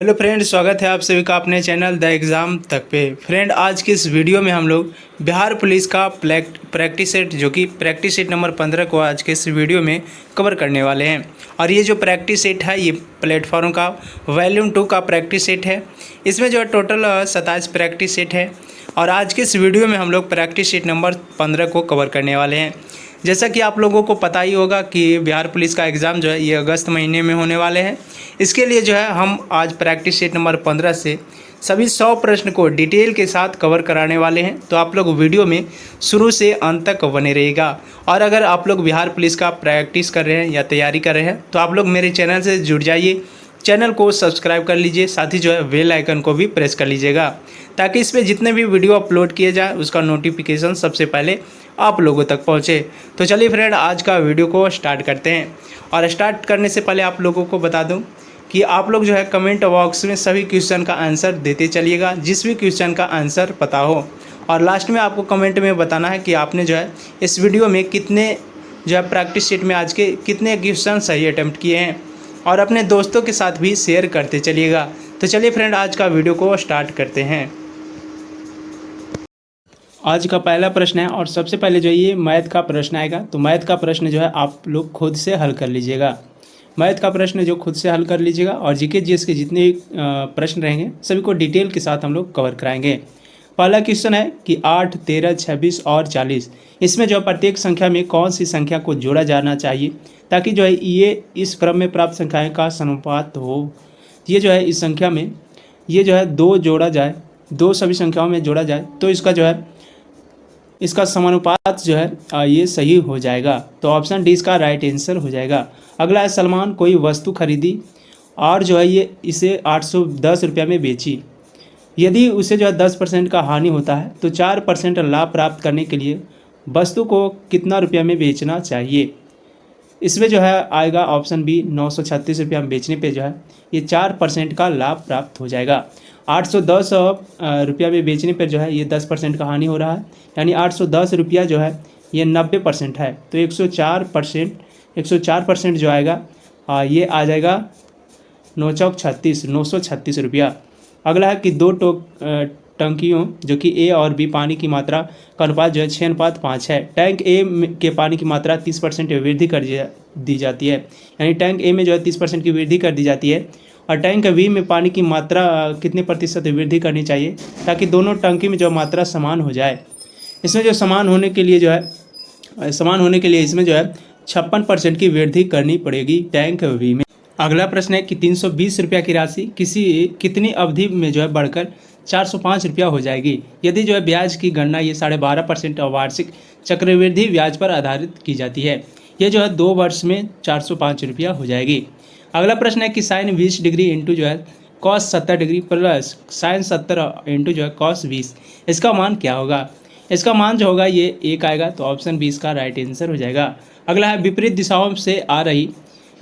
Hello friend, स्वागत है आप सभी का अपने चैनल द एग्ज़ाम तक पे। फ्रेंड, आज की इस वीडियो में हम लोग बिहार पुलिस का प्रैक्टिस सेट जो कि प्रैक्टिस सेट नंबर 15 को आज के इस वीडियो में कवर करने वाले हैं। और ये जो प्रैक्टिस सेट है ये प्लेटफॉर्म का वॉल्यूम 2 का प्रैक्टिस सेट है। इसमें जो है टोटल 27 प्रैक्टिस सेट है। और आज के इस वीडियो में हम लोग प्रैक्टिस सेट नंबर 15 को कवर करने वाले हैं। जैसा कि आप लोगों को पता ही होगा कि बिहार पुलिस का एग्ज़ाम जो है ये अगस्त महीने में होने वाले हैं। इसके लिए जो है हम आज प्रैक्टिस सेट नंबर 15 से सभी 100 प्रश्न को डिटेल के साथ कवर कराने वाले हैं। तो आप लोग वीडियो में शुरू से अंत तक बने रहिएगा। और अगर आप लोग बिहार पुलिस का प्रैक्टिस कर रहे हैं या तैयारी कर रहे हैं तो आप लोग मेरे चैनल से जुड़ जाइए, चैनल को सब्सक्राइब कर लीजिए, साथ ही जो है बेल आइकन को भी प्रेस कर लीजिएगा ताकि इस पर जितने भी वीडियो अपलोड किए जाए उसका नोटिफिकेशन सबसे पहले आप लोगों तक पहुंचे। तो चलिए फ्रेंड, आज का वीडियो को स्टार्ट करते हैं। और स्टार्ट करने से पहले आप लोगों को बता दूं कि आप लोग जो है कमेंट बॉक्स में सभी क्वेश्चन का आंसर देते चलिएगा, जिस भी क्वेश्चन का आंसर पता हो। और लास्ट में आपको कमेंट में बताना है कि आपने जो है इस वीडियो में कितने जो है प्रैक्टिस शीट में आज के कितने क्वेश्चन सही अटैम्प्ट किए हैं। और अपने दोस्तों के साथ भी शेयर करते चलिएगा। तो चलिए फ्रेंड, आज का वीडियो को स्टार्ट करते हैं। आज का पहला प्रश्न है और सबसे पहले जो ये मैथ का प्रश्न आएगा। तो मैथ का प्रश्न जो है आप लोग खुद से हल कर लीजिएगा। मैथ का प्रश्न जो खुद से हल कर लीजिएगा। और जीके जीएस के जितने भी प्रश्न रहेंगे सभी को डिटेल के साथ हम लोग कवर कराएंगे। पहला क्वेश्चन है कि 8, 13, 26 और 40 इसमें जो प्रत्येक संख्या में कौन सी संख्या को जोड़ा जाना चाहिए ताकि जो है ये इस क्रम में प्राप्त संख्याएं का समानुपात हो। ये जो है इस संख्या में ये जो है 2 जोड़ा जाए, 2 सभी संख्याओं में जोड़ा जाए तो इसका जो है इसका समानुपात जो है ये सही हो जाएगा। तो ऑप्शन डी इसका राइट आंसर हो जाएगा। अगला है सलमान कोई वस्तु खरीदी और जो है ये इसे 810 रुपये में बेची। यदि उसे जो है 10% का हानि होता है तो 4% लाभ प्राप्त करने के लिए वस्तु को कितना रुपये में बेचना चाहिए। इसमें जो है आएगा ऑप्शन बी 936 रुपया में बेचने पे जो है ये 4% का लाभ प्राप्त हो जाएगा। 810 रुपया में बेचने पर जो है ये 10% का हानि हो रहा है, यानी 810 रुपया जो है ये 90% है। तो 104% जो आएगा ये आ जाएगा 936 रुपया। अगला है कि 2 टंकियों जो कि ए और बी पानी की मात्रा का अनुपात जो है 6:5 है। टैंक ए के पानी की मात्रा 30% वृद्धि कर दी जाती है, यानी टैंक ए में जो है 30% की वृद्धि कर दी जाती है। और टैंक बी में पानी की मात्रा कितने प्रतिशत वृद्धि करनी चाहिए ताकि दोनों टंकी में जो मात्रा समान हो जाए। इसमें जो समान होने के लिए इसमें जो है 56% की वृद्धि करनी पड़ेगी टैंक बी में। अगला प्रश्न है कि 320 रुपया की राशि कितनी अवधि में जो है बढ़कर 405 रुपया हो जाएगी यदि जो है ब्याज की गणना ये 12.5% और वार्षिक चक्रवृद्धि ब्याज पर आधारित की जाती है। ये जो है 2 वर्ष में 405 रुपया हो जाएगी। अगला प्रश्न है कि साइन 20 डिग्री इंटू जो है cos 70 degree plus sign 70 into जो है कॉस 20, इसका मान क्या होगा। इसका मान जो होगा ये 1 आएगा। तो ऑप्शन 20 का राइट आंसर हो जाएगा। अगला है विपरीत दिशाओं से आ रही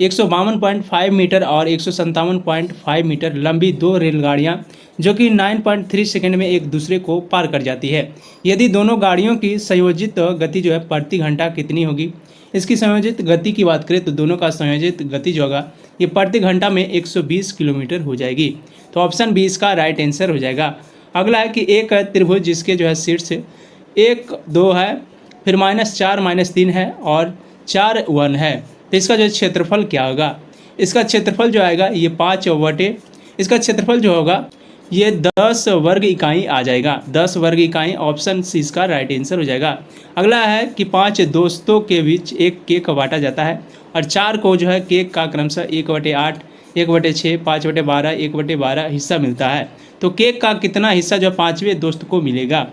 152.5 मीटर और 157.5 मीटर लंबी 2 रेलगाड़ियां जो कि 9.3 सेकंड में एक दूसरे को पार कर जाती है। यदि दोनों गाड़ियों की संयोजित गति जो है प्रति घंटा कितनी होगी। इसकी संयोजित गति की बात करें तो दोनों का संयोजित गति जो होगा ये प्रति घंटा में 120 किलोमीटर हो जाएगी। तो ऑप्शन 20 का राइट आंसर हो जाएगा। अगला है कि एक त्रिभुज जिसके जो है शीर्ष 1, 2 है, फिर -4, -3 है और 4, 1 है। तो इसका जो क्षेत्रफल क्या होगा। इसका क्षेत्रफल जो आएगा ये 5 इसका क्षेत्रफल जो होगा ये 10 वर्ग इकाई आ जाएगा। 10 वर्ग इकाई, ऑप्शन सी इसका राइट आंसर हो जाएगा। अगला है कि 5 दोस्तों के बीच एक केक बांटा जाता है और 4 को जो है केक का क्रमशः 1/8, 1/6, 5/12, 1/12 हिस्सा मिलता है। तो केक का कितना हिस्सा जो 5वें दोस्त को मिलेगा।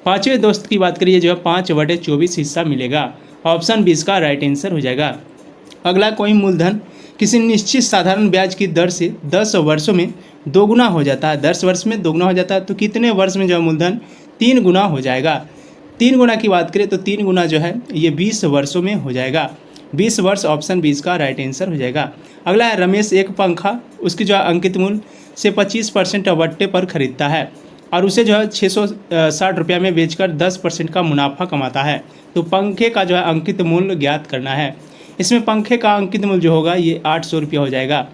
5वें दोस्त की बात करिए जो है 5/24 हिस्सा मिलेगा। ऑप्शन 20 का राइट आंसर हो जाएगा। अगला कोई मूलधन किसी निश्चित साधारण ब्याज की दर से 10 वर्षों में 2 गुना हो जाता है। 10 वर्ष में 2 गुना हो जाता है तो कितने वर्ष में जो है मूलधन 3 गुना हो जाएगा। 3 गुना की बात करें तो 3 गुना जो है ये 20 वर्षों में हो जाएगा। 20 वर्ष, ऑप्शन 20 का राइट आंसर हो जाएगा। अगला है रमेश एक पंखा उसकी जो है अंकित मूल्य से 25% अवट्टे पर खरीदता है और उसे जो है 660 रुपया में बेचकर 10% का मुनाफा कमाता है। तो पंखे का जो है अंकित मूल्य ज्ञात करना है। इसमें पंखे का अंकित मूल्य जो होगा ये 800 रुपया हो जाएगा।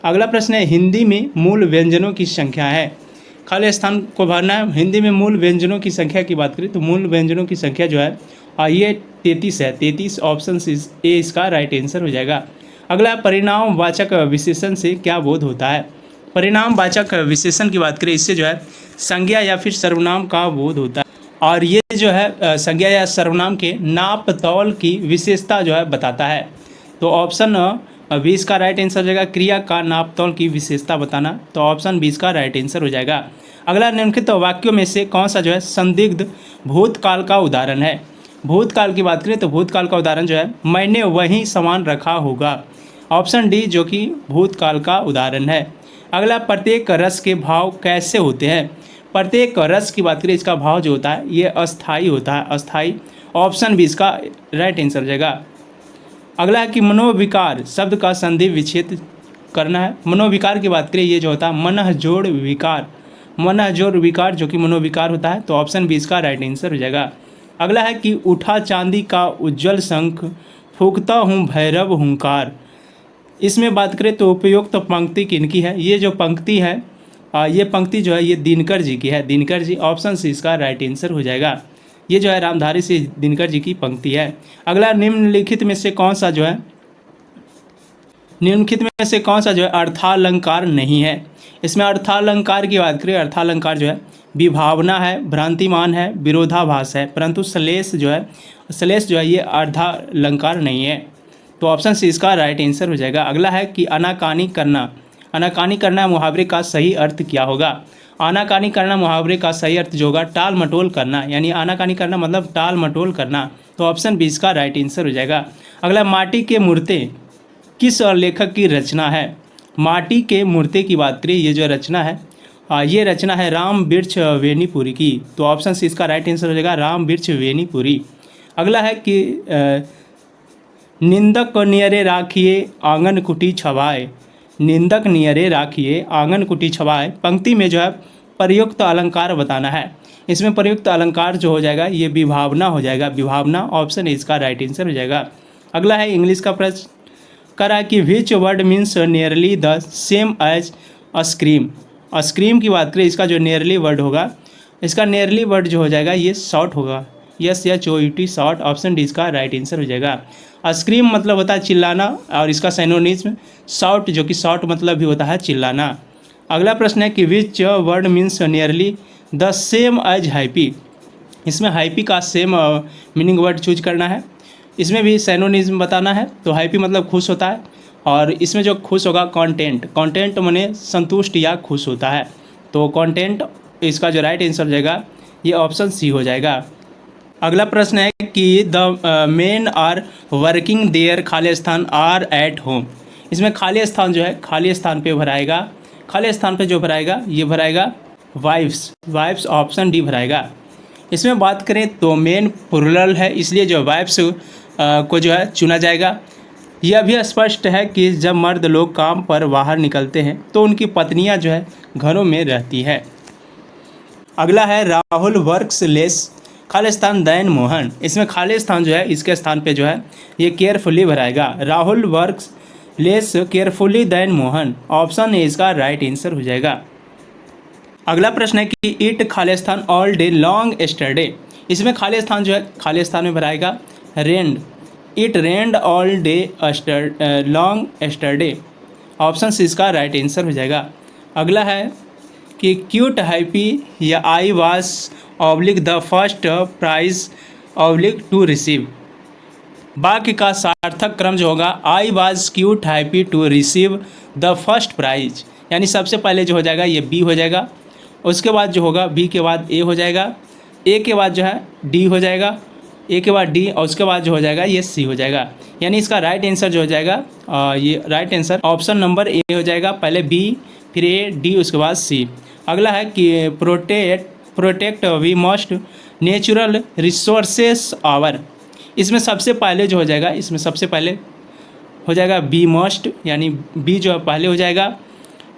अगला प्रश्न है हिंदी में मूल व्यंजनों की संख्या है। खाली स्थान को भरना है। हिंदी में मूल व्यंजनों की संख्या की बात करें तो मूल व्यंजनों की संख्या जो है ये 33 है। 33 ऑप्शन ए इसका राइट आंसर हो जाएगा। अगला परिणाम वाचक विशेषण से क्या बोध होता है। परिणाम वाचक विशेषण की बात करें इससे जो है संज्ञा या फिर सर्वनाम का बोध होता है और ये जो है संज्ञा या सर्वनाम के नाप तौल की विशेषता जो है बताता है। तो ऑप्शन 20 का राइट आंसर हो जाएगा। क्रिया का नाप तौल की विशेषता बताना, तो ऑप्शन 20 का राइट आंसर हो जाएगा। अगला निम्नलिखित वाक्यों में से कौन सा जो है संदिग्ध भूतकाल का उदाहरण है। भूतकाल की बात करें तो भूतकाल का उदाहरण जो है मैंने वही सामान रखा होगा। ऑप्शन डी जो कि भूतकाल का उदाहरण है। अगला प्रत्येक रस के भाव कैसे होते हैं। प्रत्येक रस की बात करें इसका भाव जो होता है ये अस्थाई होता है, अस्थाई। ऑप्शन 20 का राइट आंसर हो जाएगा। अगला है कि मनोविकार शब्द का संधि विच्छेद करना है। मनोविकार की बात करें ये जो होता है मनः जोड़ विकार, मनः जोड़ विकार जो कि मनोविकार होता है, तो ऑप्शन 20 का राइट आंसर हो जाएगा। अगला है कि उठा चांदी का उज्जवल शंख फूंकता हूँ भैरव हुंकार। इसमें बात करें तो उपयुक्त तो पंक्ति किनकी है। ये जो पंक्ति है ये पंक्ति जो है ये दिनकर जी की है, दिनकर जी। ऑप्शन सी इसका राइट आंसर हो जाएगा। ये जो है रामधारी से दिनकर जी की पंक्ति है। अगला निम्नलिखित में से कौन सा जो है निम्नलिखित में से कौन सा जो है अर्थालंकार नहीं है। इसमें अर्थालंकार की बात करें, अर्थालंकार जो है विभावना है, भ्रांतिमान है, विरोधाभास है, परंतु श्लेष जो है ये अर्थालंकार नहीं है। तो ऑप्शन सी इसका राइट आंसर हो जाएगा। अगला है कि आनाकानी करना, आनाकानी करना मुहावरे का सही अर्थ क्या होगा। आनाकानी करना मुहावरे का सही अर्थ जो होगा टाल मटोल करना, यानी आनाकानी करना मतलब टाल मटोल करना, तो ऑप्शन 20 का राइट आंसर हो जाएगा। अगला माटी के मूर्ते किस लेखक की रचना है। माटी के मूर्ते की बात करें ये जो रचना है ये रचना है राम वृक्ष वेणीपुरी की, तो ऑप्शन सी इसका राइट आंसर हो जाएगा राम वृक्ष वेणीपुरी। अगला है कि निंदक को नियरे राखिए आंगन कुटी छवाए, निंदक नियरे राखिए आंगन कुटी छवाए पंक्ति में जो है प्रयुक्त अलंकार बताना है। इसमें प्रयुक्त अलंकार जो हो जाएगा ये विभावना हो जाएगा, विभावना। ऑप्शन इसका राइट आंसर हो जाएगा। अगला है इंग्लिश का प्रश्न करा कि which word means nearly the same as अस्क्रीम। अस्क्रीम की बात करें इसका जो नियरली वर्ड होगा इसका नियरली वर्ड जो हो जाएगा ये शॉर्ट होगा, SHOUT शॉर्ट। ऑप्शन डी इसका राइट आंसर हो जाएगा। अस्क्रीम मतलब होता है चिल्लाना और इसका सिनोनिम्स शॉर्ट जो कि शॉर्ट मतलब भी होता है चिल्लाना। अगला प्रश्न है कि which word means nearly the same as happy. इसमें हैप्पी का सेम मीनिंग वर्ड चूज करना है। इसमें भी सिनोनिम्स बताना है। तो हैप्पी मतलब खुश होता है और इसमें जो खुश होगा कॉन्टेंट, कॉन्टेंट माने संतुष्ट या खुश होता है, तो कॉन्टेंट इसका जो राइट आंसर हो जाएगा ये ऑप्शन सी हो जाएगा। अगला प्रश्न है कि the men are working there खाली स्थान आर एट होम। इसमें खाली स्थान जो है खाली स्थान पे भराएगा, खाली स्थान पे जो भराएगा ये भराएगा वाइफ्स, वाइफ्स ऑप्शन डी भराएगा। इसमें बात करें तो मेन प्लुरल है इसलिए जो वाइफ्स को जो है चुना जाएगा। यह भी स्पष्ट है कि जब मर्द लोग काम पर बाहर निकलते हैं तो उनकी पत्नियां जो है घरों में रहती है। अगला है राहुल वर्क्स लेस खाली स्थान दयन मोहन। इसमें खाली स्थान जो है इसके स्थान पे जो है ये केयरफुली भराएगा। Rahul works less carefully than Mohan. Option A इसका राइट आंसर हो जाएगा। अगला प्रश्न है कि इट खाली स्थान ऑल डे लॉन्ग एस्टरडे। इसमें खाली स्थान जो है खाली स्थान में भराएगा rained, it rained all day long yesterday. Option C इसका राइट आंसर हो जाएगा। अगला है कि क्यूट हैप्पी या I was oblique the first prize oblique to receive. वाक्य का सार्थक क्रम जो होगा I was quite happy to receive the first prize, यानी सबसे पहले जो हो जाएगा ये बी हो जाएगा, उसके बाद जो होगा बी के बाद ए हो जाएगा, ए के बाद जो है डी हो जाएगा, ए के बाद डी और उसके बाद जो हो जाएगा ये सी हो जाएगा। यानी इसका राइट आंसर जो हो जाएगा ये right answer option number A हो जाएगा। पहले बी फिर ए डी उसके बाद सी। अगला है कि protect we must natural resources our. इसमें सबसे पहले जो हो जाएगा इसमें सबसे पहले हो जाएगा बी मस्ट, यानी बी जो है पहले हो जाएगा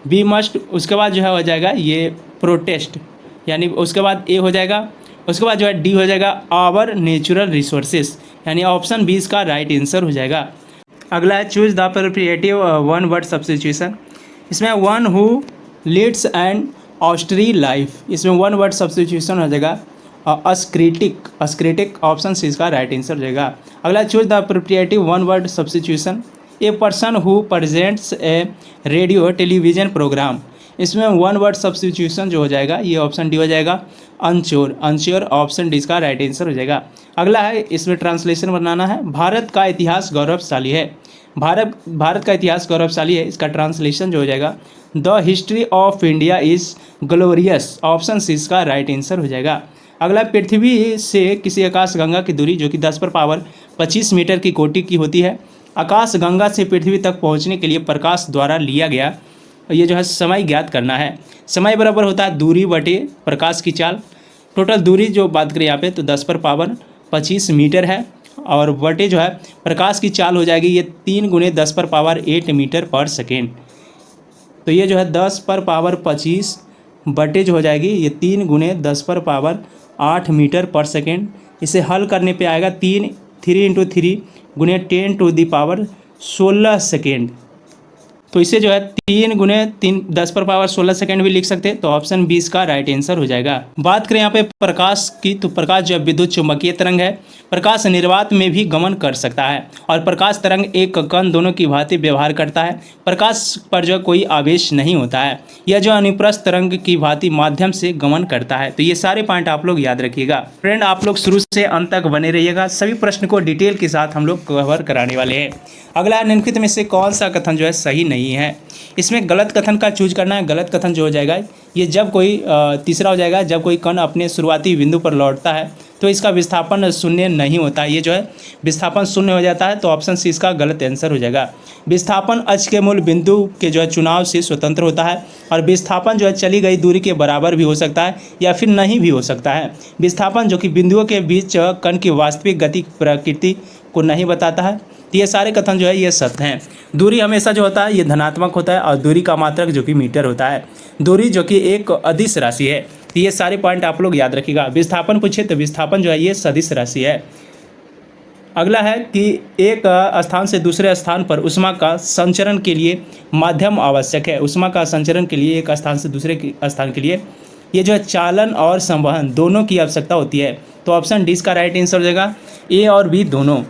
बी मस्ट, उसके बाद जो है हो जाएगा ये प्रोटेस्ट, यानी उसके बाद ए हो जाएगा, उसके बाद जो है डी हो जाएगा आवर नेचुरल रिसोर्सेस, यानी ऑप्शन 20 का राइट आंसर हो जाएगा। अगला है choose the appropriate one word substitution. इसमें one who leads an austere life, इसमें वन वर्ड सब्स्टिट्यूशन हो जाएगा अस्क्रिटिक, अस्क्रिटिक ऑप्शन सी इसका राइट आंसर हो जाएगा। अगला choose the appropriate one word substitution, a person who presents a radio television programme, इसमें one word सब्स्टिट्यूशन जो हो जाएगा ये ऑप्शन डी हो जाएगा अनश्योर, अनश्योर ऑप्शन डी इसका राइट आंसर हो जाएगा। अगला है इसमें ट्रांसलेशन बनाना है, भारत का इतिहास गौरवशाली है, भारत का इतिहास गौरवशाली है, इसका ट्रांसलेशन जो हो जाएगा the history of India is glorious, option C इसका राइट आंसर हो जाएगा। अगला पृथ्वी से किसी आकाशगंगा की दूरी जो कि 10⁻25 मीटर की कोटि की होती है, आकाशगंगा से पृथ्वी तक पहुंचने के लिए प्रकाश द्वारा लिया गया ये जो है समय ज्ञात करना है। समय बराबर होता है दूरी बटे प्रकाश की चाल, टोटल दूरी जो बात करें यहाँ पे तो 10⁻25 मीटर है और बटे जो है प्रकाश की चाल हो जाएगी ये 3 × 10⁸ मीटर पर सेकेंड, तो ये जो है 10⁻25 बटे जो हो जाएगी ये 3 × 10⁸ मीटर पर सेकेंड। इसे हल करने पे आएगा 3 × 3 × 10⁻16 सेकेंड, तो इसे जो है 3 × 3 10⁻16 सेकेंड भी लिख सकते हैं, तो ऑप्शन 20 का राइट आंसर हो जाएगा। बात करें यहाँ पे प्रकाश की, तो प्रकाश जो है विद्युत चुम्बकीय तरंग है, प्रकाश निर्वात में भी गमन कर सकता है और प्रकाश तरंग एक कण दोनों की भांति व्यवहार करता है, प्रकाश पर जो कोई आवेश नहीं होता है, यह जो अनुप्रस्थ तरंग की भांति माध्यम से गमन करता है। तो ये सारे पॉइंट आप लोग याद रखिएगा। फ्रेंड आप लोग शुरू से अंत तक बने रहिएगा, सभी प्रश्न को डिटेल के साथ हम लोग कवर कराने वाले हैं। अगला निम्नलिखित में से कौन सा कथन जो है सही नहीं है, इसमें गलत कथन का चूज करना है। गलत कथन जो हो जाएगा ये जब कोई तीसरा हो जाएगा, जब कोई कण अपने शुरुआती बिंदु पर लौटता है तो इसका विस्थापन शून्य नहीं होता, ये जो है विस्थापन शून्य हो जाता है, तो ऑप्शन सी इसका गलत आंसर हो जाएगा। विस्थापन अक्ष के मूल बिंदु के जो है चुनाव से स्वतंत्र होता है और विस्थापन जो है चली गई दूरी के बराबर भी हो सकता है या फिर नहीं भी हो सकता है। विस्थापन जो कि बिंदुओं के बीच कण की वास्तविक गति प्रकृति को नहीं बताता है, तो ये सारे कथन जो है ये सत्य हैं। दूरी हमेशा जो होता है ये धनात्मक होता है और दूरी का मात्रक जो कि मीटर होता है, दूरी जो कि एक अदिश राशि है, तो ये सारे पॉइंट आप लोग याद रखिएगा। विस्थापन पूछे तो विस्थापन जो है ये सदिश राशि है। अगला है कि एक स्थान से दूसरे स्थान पर ऊष्मा का संचरण के लिए माध्यम आवश्यक है, ऊष्मा का संचरण के लिए एक स्थान से दूसरे स्थान के लिए ये जो है चालन और संवहन दोनों की आवश्यकता होती है, तो ऑप्शन डी का राइट आंसर हो जाएगा ए और बी दोनों।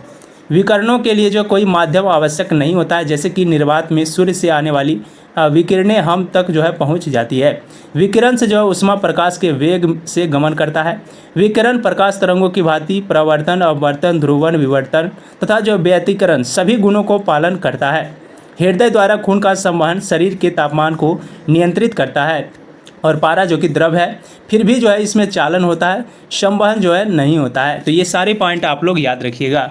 विकिरणों के लिए जो कोई माध्यम आवश्यक नहीं होता है, जैसे कि निर्वात में सूर्य से आने वाली विकिरणें हम तक जो है पहुंच जाती है। विकिरण से जो है ऊष्मा प्रकाश के वेग से गमन करता है। विकिरण प्रकाश तरंगों की भांति प्रवर्तन, अपवर्तन, ध्रुवण, विवर्तन तथा जो व्यतिकरण सभी गुणों को पालन करता है। हृदय द्वारा खून का संवहन शरीर के तापमान को नियंत्रित करता है और पारा जो कि द्रव है फिर भी जो है इसमें चालन होता है, संवहन जो है नहीं होता है, तो ये सारे पॉइंट आप लोग याद रखिएगा।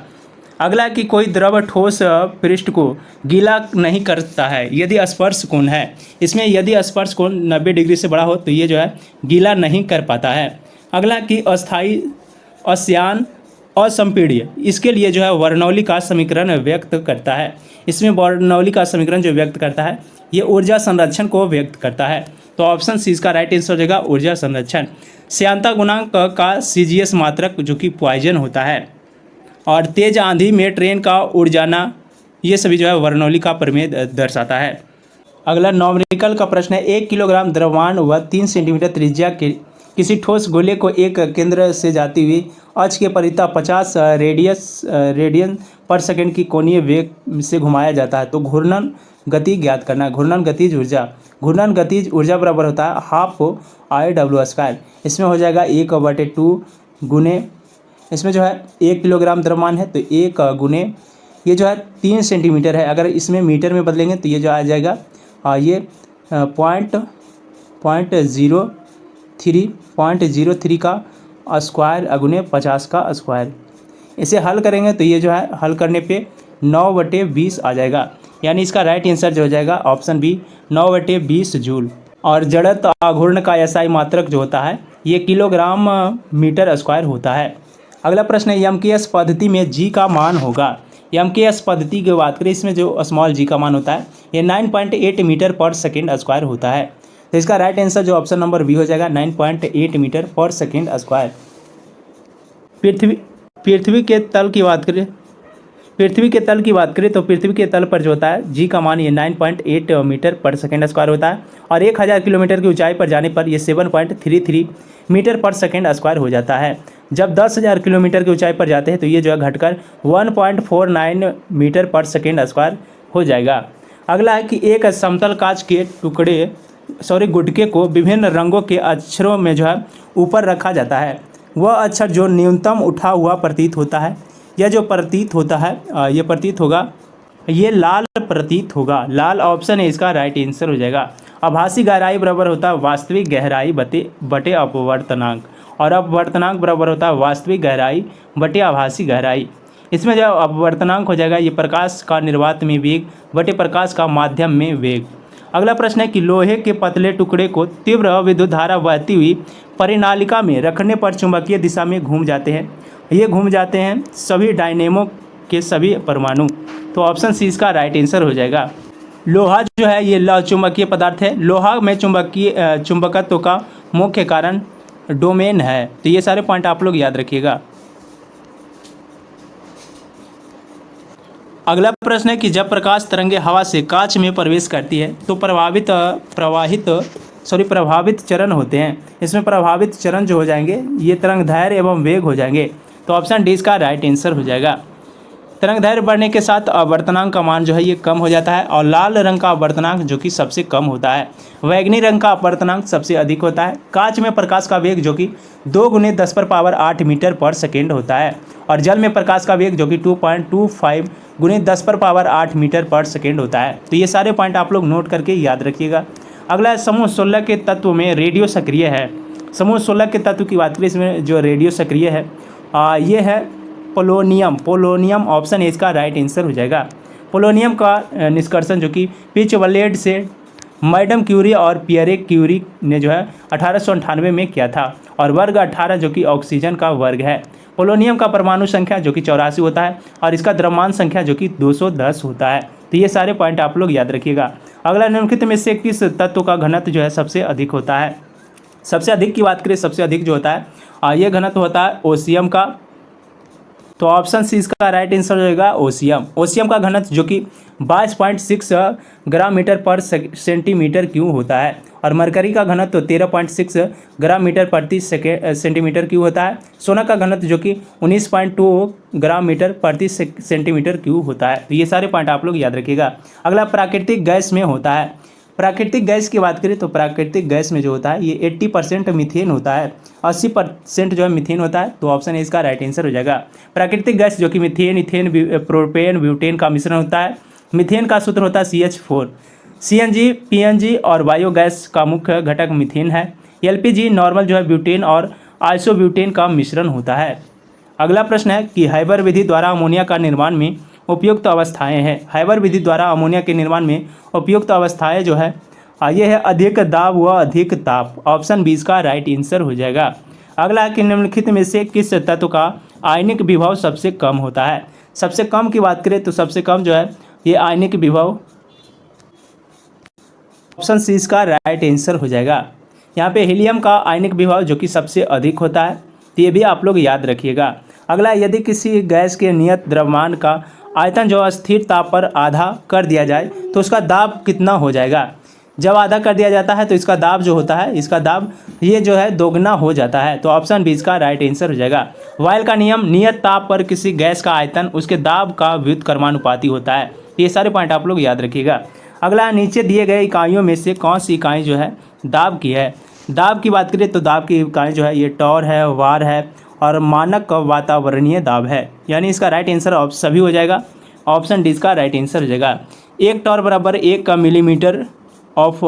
अगला कि कोई द्रव ठोस पृष्ठ को गीला नहीं करता है यदि स्पर्श कोण है, इसमें यदि स्पर्श कोण 90 डिग्री से बड़ा हो तो ये जो है गीला नहीं कर पाता है। अगला कि अस्थायी, अश्यान, असंपीड्य, इसके लिए जो है बर्नौली का समीकरण व्यक्त करता है, इसमें बर्नौली का समीकरण जो व्यक्त करता है ये ऊर्जा संरक्षण को व्यक्त करता है, तो ऑप्शन सी इसका राइट आंसर हो जाएगा ऊर्जा संरक्षण। श्यानता गुणांक का CGS मात्रक जो कि पॉइजन होता है और तेज आंधी में ट्रेन का उड़ जाना ये सभी जो है बर्नौली का प्रमेय दर्शाता है। अगला न्यूमेरिकल का प्रश्न है, 1 किलोग्राम द्रव्यमान व 3 सेंटीमीटर त्रिज्या के किसी ठोस गोले को एक केंद्र से जाती हुई अक्ष के परितः 50 रेडियन पर सेकंड की कोणीय वेग से घुमाया जाता है, तो घूर्णन गति ज्ञात करना है। घूर्णन गतिज ऊर्जा, घूर्णन गतिज ऊर्जा बराबर होता है हाफ IW², इसमें हो जाएगा 1/2 गुने, इसमें जो है 1 किलोग्राम द्रव्यमान है तो 1 गुने ये जो है 3 सेंटीमीटर है, अगर इसमें मीटर में बदलेंगे तो ये जो आ जाएगा ये 0.03 का स्क्वायर गुने 50 का स्क्वायर। इसे हल करेंगे तो ये जो है हल करने पे 9/20 आ जाएगा, यानी इसका राइट आंसर जो हो जाएगा ऑप्शन बी 9/20 जूल। और जड़त्व आघूर्ण का SI मात्रक जो होता है ये किलोग्राम मीटर स्क्वायर होता है। अगला प्रश्न है, MKS पद्धति में G का मान होगा। MKS पद्धति की बात करें इसमें जो स्मॉल g का मान होता है ये 9.8 मीटर पर सेकेंड स्क्वायर होता है, तो इसका राइट आंसर जो ऑप्शन नंबर बी हो जाएगा 9.8 मीटर पर सेकेंड स्क्वायर। पृथ्वी के तल की बात करें, पृथ्वी के तल की बात करें तो पृथ्वी के तल पर जो होता है जी का मान ये 9.8 मीटर पर सेकेंड स्क्वायर होता है और 1000 किलोमीटर की ऊंचाई पर जाने पर ये 7.33 मीटर पर सेकेंड स्क्वायर हो जाता है। जब 10,000 किलोमीटर की ऊंचाई पर जाते हैं तो ये जो है घटकर 1.49 मीटर पर सेकेंड स्क्वायर हो जाएगा। अगला है कि एक समतल कांच के गुटके को विभिन्न रंगों के अक्षरों में जो है ऊपर रखा जाता है। वह अक्षर जो न्यूनतम उठा हुआ प्रतीत होता है, यह जो प्रतीत होता है ये प्रतीत होगा, ये लाल प्रतीत होगा। लाल ऑप्शन है इसका राइट आंसर हो जाएगा। आभासी गहराई बराबर होता है वास्तविक गहराई बटे अपवर्तनांक, और अपवर्तनांक बराबर होता है वास्तविक गहराई बटे आभासी गहराई। इसमें जो अपवर्तनांक हो जाएगा ये प्रकाश का निर्वात में वेग बटे प्रकाश का माध्यम में वेग। अगला प्रश्न है कि लोहे के पतले टुकड़े को तीव्र विद्युत धारा बहती हुई परिनालिका में रखने पर चुंबकीय दिशा में घूम जाते हैं। ये घूम जाते हैं सभी डायनेमो के सभी परमाणु। तो ऑप्शन सी इसका राइट आंसर हो जाएगा। लोहा जो है ये चुंबकीय पदार्थ है। लोहा में चुंबकत्व का मुख्य कारण डोमेन है। तो ये सारे पॉइंट आप लोग याद रखिएगा। अगला प्रश्न है कि जब प्रकाश तरंगे हवा से कांच में प्रवेश करती है तो प्रभावित चरण होते हैं। इसमें प्रभावित चरण जो हो जाएंगे ये तरंगदैर्घ्य एवं वेग हो जाएंगे। तो ऑप्शन डी इसका राइट आंसर हो जाएगा। तरंगदैर्घ्य बढ़ने के साथ अपवर्तनांक का मान जो है ये कम हो जाता है और लाल रंग का अपवर्तनांक जो कि सबसे कम होता है। बैंगनी रंग का अपवर्तनांक सबसे अधिक होता है। कांच में प्रकाश का वेग जो कि 2 × 10⁸ मीटर पर सेकेंड होता है और जल में प्रकाश का वेग जो कि 2.25 × 10⁸ मीटर पर सेकेंड होता है। तो ये सारे पॉइंट आप लोग नोट करके याद रखिएगा। अगला है समूह 16 के तत्व में रेडियो सक्रिय है। समूह 16 के तत्व की बात करें इसमें जो रेडियो सक्रिय है ये है पोलोनियम ऑप्शन है इसका राइट आंसर हो जाएगा। पोलोनियम का निष्कर्षण जो कि पिचवलेट से मैडम क्यूरी और पियरे क्यूरी ने जो है 1898 में किया था और वर्ग 18 जो कि ऑक्सीजन का वर्ग है। पोलोनियम का परमाणु संख्या जो कि 84 होता है और इसका द्रव्यमान संख्या जो कि 210 होता है। तो ये सारे पॉइंट आप लोग याद रखिएगा। अगला निम्नलिखित में से किस तत्व का घनत्व जो है सबसे अधिक होता है। सबसे अधिक की बात करें सबसे अधिक जो होता है ये घनत्व होता है ओसियम का। तो ऑप्शन सी इसका राइट आंसर हो जाएगा ओसियम। ओसियम का घनत्व जो कि 22.6 ग्राम मीटर पर सेंटीमीटर क्यूब होता है और मरकरी का घनत्व 13.6 ग्राम मीटर प्रति सेंटीमीटर क्यूब होता है। सोना का घनत्व जो कि 19.2 ग्राम मीटर प्रति सेंटीमीटर क्यूब होता है। तो ये सारे पॉइंट आप लोग याद रखिएगा। अगला प्राकृतिक गैस में होता है। प्राकृतिक गैस की बात करें तो प्राकृतिक गैस में जो होता है ये 80% मीथेन होता है, 80% जो है मीथेन होता है। तो ऑप्शन ए इसका राइट आंसर हो जाएगा। प्राकृतिक गैस जो कि मीथेन, इथेन, प्रोपेन, ब्यूटेन का मिश्रण होता है। मीथेन का सूत्र होता है CH4। CNG, PNG और बायोगैस का मुख्य घटक मीथेन है। LPG नॉर्मल जो है ब्यूटेन और आइसोब्यूटेन का मिश्रण होता है। अगला प्रश्न है कि हाइबर विधि द्वारा अमोनिया का निर्माण में उपयुक्त अवस्थाएं हैं। हाइबर विधि द्वारा अमोनिया के निर्माण में उपयुक्त अवस्थाएं जो है ये है अधिक दाब व अधिक ताप। ऑप्शन बी इसका राइट आंसर हो जाएगा। अगला है कि निम्नलिखित में से किस तत्व का आयनिक विभव सबसे कम होता है। सबसे कम की बात करें तो सबसे कम जो है ये आयनिक विभव ऑप्शन सी इसका राइट आंसर हो जाएगा। यहाँ पे हीलियम का आयनिक विभव जो कि सबसे अधिक होता है। तो ये भी आप लोग याद रखिएगा। अगला यदि किसी गैस के नियत द्रव्यमान का आयतन जो स्थिर ताप पर आधा कर दिया जाए तो उसका दाब कितना हो जाएगा। जब आधा कर दिया जाता है तो इसका दाब जो होता है इसका दाब ये जो है दोगुना हो जाता है। तो ऑप्शन बी इसका राइट आंसर हो जाएगा। वायल का नियम नियत ताप पर किसी गैस का आयतन उसके दाब का व्युत्क्रमानुपाती होता है। ये सारे पॉइंट आप लोग याद रखिएगा। अगला नीचे दिए गए इकाइयों में से कौन सी इकाई जो है दाब की है। दाब की बात करें तो दाब की इकाई जो है ये टॉर है, वार है और मानक वातावरणीय दाब है। यानी इसका राइट आंसर सभी हो जाएगा। ऑप्शन डी इसका राइट आंसर हो जाएगा। 1 टॉर बराबर 1 मिलीमीटर ऑफ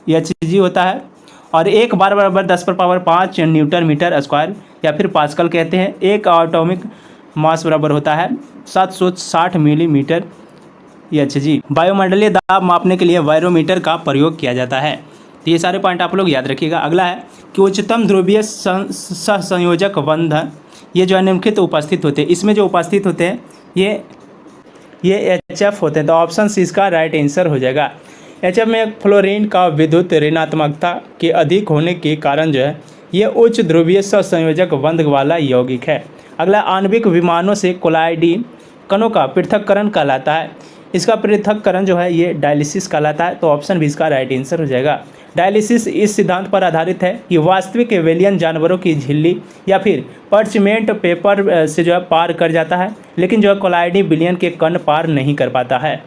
Hg होता है और 1 बार बराबर 10⁵ न्यूटन मीटर स्क्वायर या फिर पास्कल कहते हैं। 1 एटॉमिक मास बराबर होता है 760 मिलीमीटर Hg। वायुमंडलीय दाब मापने के लिए बैरोमीटर का प्रयोग किया जाता है। तो ये सारे पॉइंट आप लोग याद रखिएगा। अगला है कि उच्चतम ध्रुवीय सहसंयोजक बंधन ये जो है निम्नलिखित उपस्थित होते हैं। इसमें जो उपस्थित होते हैं ये HF होते हैं। तो ऑप्शन सी इसका राइट आंसर हो जाएगा। HF में फ्लोरीन का विद्युत ऋणात्मकता के अधिक होने के कारण जो है ये उच्च ध्रुवीय सहसंयोजक बंध वाला यौगिक है। अगला आणविक विमानों से कोलाइडी कणों का पृथक्करण कहलाता है। इसका पृथक्करण जो है ये डायलिसिस कहलाता है। तो ऑप्शन भी इसका राइट आंसर हो जाएगा। डायलिसिस इस सिद्धांत पर आधारित है कि वास्तविक एवेलियन जानवरों की झिल्ली या फिर पर्चमेंट पेपर से जो है पार कर जाता है, लेकिन जो है कोलाइडी बिलियन के कण पार नहीं कर पाता है।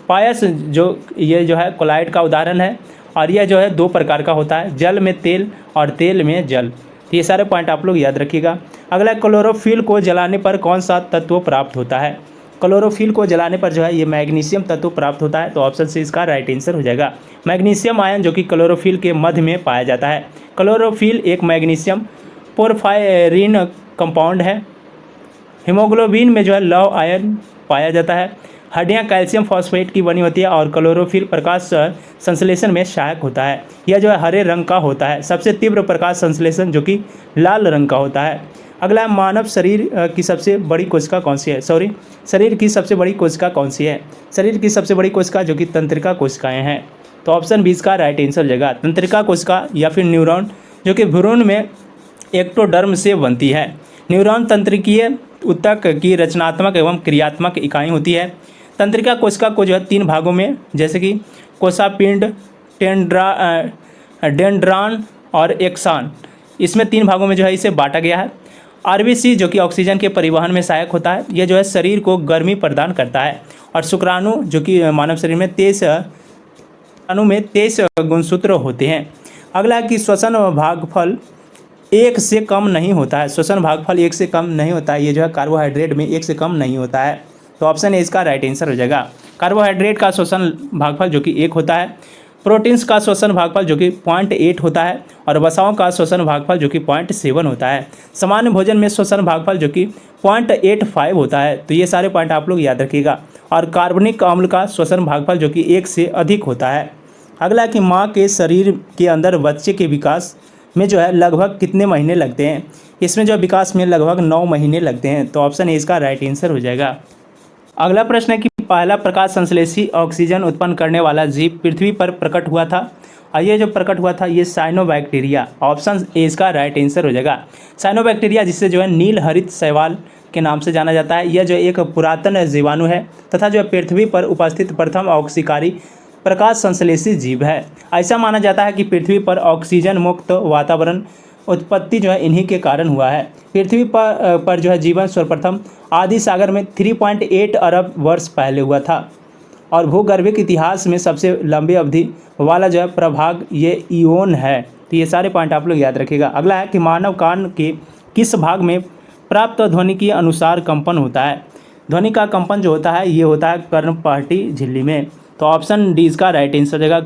पायस ये जो है कोलाइड का उदाहरण है और यह जो है 2 प्रकार का होता है, जल में तेल और तेल में जल। तो ये सारे पॉइंट आप लोग याद रखिएगा। अगला, क्लोरोफिल को जलाने पर कौन सा तत्व प्राप्त होता है? क्लोरोफिल को जलाने पर जो है ये मैग्नीशियम तत्व प्राप्त होता है। तो ऑप्शन सी इसका राइट आंसर हो जाएगा। मैग्नीशियम आयन जो कि क्लोरोफिल के मध्य में पाया जाता है। क्लोरोफिल एक मैग्नीशियम पोरफायरिन कंपाउंड है। हीमोग्लोबिन में जो है लौह आयन पाया जाता है। हड्डियाँ कैल्शियम फॉस्फेट की बनी होती है और क्लोरोफिल प्रकाश संश्लेषण में सहायक होता है। यह जो है हरे रंग का होता है। सबसे तीव्र प्रकाश संश्लेषण जो कि लाल रंग का होता है। अगला, मानव शरीर की सबसे बड़ी कोशिका कौन सी है? शरीर की सबसे बड़ी कोशिका कौन सी है? शरीर की सबसे बड़ी कोशिका जो कि तंत्रिका कोशिकाएं हैं। तो ऑप्शन 20 का राइट आंसर हो जाएगा। तंत्रिका कोशिका या फिर न्यूरॉन जो कि भ्रूण में एक्टोडर्म से बनती है। न्यूरॉन तंत्रिकीय ऊतक की रचनात्मक एवं क्रियात्मक इकाई होती है। तंत्रिका कोशिका को जो है 3 भागों में, जैसे कि कोशापिंड, डेंड्रान और एक्सान, इसमें 3 भागों में जो है इसे बांटा गया है। आरबीसी जो कि ऑक्सीजन के परिवहन में सहायक होता है। यह जो है शरीर को गर्मी प्रदान करता है। और शुक्राणु जो कि मानव शरीर में 23 गुणसूत्र होते हैं। अगला कि श्वसन भागफल 1 से कम नहीं होता है। श्वसन भागफल 1 से कम नहीं होता है। ये जो है कार्बोहाइड्रेट में 1 से कम नहीं होता है। तो ऑप्शन ए इसका राइट आंसर हो जाएगा। कार्बोहाइड्रेट का श्वसन भागफल जो कि 1 होता है। प्रोटीन्स का श्वसन भागफल जो कि 0.8 होता है और वसाओं का श्वसन भागफल जो कि 0.7 होता है। सामान्य भोजन में श्वसन भागफल जो कि 0.85 होता है। तो ये सारे पॉइंट आप लोग याद रखिएगा। और कार्बनिक अम्ल का श्वसन भागफल जो कि 1 से अधिक होता है। अगला कि माँ के शरीर के अंदर बच्चे के विकास में जो है लगभग कितने महीने लगते हैं? इसमें जो विकास में लगभग 9 महीने लगते हैं। तो ऑप्शन ए इसका राइट आंसर हो जाएगा। अगला प्रश्न है कि पहला प्रकाश संश्लेषी ऑक्सीजन उत्पन्न करने वाला जीव पृथ्वी पर प्रकट हुआ था। और ये जो प्रकट हुआ था ये साइनोबैक्टीरिया। ऑप्शन ए इसका राइट आंसर हो जाएगा। साइनोबैक्टीरिया जिससे जो है नील हरित शैवाल के नाम से जाना जाता है। यह जो एक पुरातन जीवाणु है तथा जो पृथ्वी पर उपस्थित प्रथम ऑक्सीकारी प्रकाश संश्लेषी जीव है। ऐसा माना जाता है कि पृथ्वी पर ऑक्सीजन मुक्त वातावरण उत्पत्ति जो है इन्हीं के कारण हुआ है। पृथ्वी पर जो है जीवन सर्वप्रथम आदि सागर में 3.8 अरब वर्ष पहले हुआ था। और भूगर्भिक इतिहास में सबसे लंबी अवधि वाला जो है प्रभाग ये इओन है। तो ये सारे पॉइंट आप लोग याद रखिएगा। अगला है कि मानव कान के किस भाग में प्राप्त ध्वनि के अनुसार कंपन होता है? ध्वनि का कंपन जो होता है ये होता है कर्णपटही झिल्ली में। तो ऑप्शन डी इसका राइट आंसर हो जाएगा।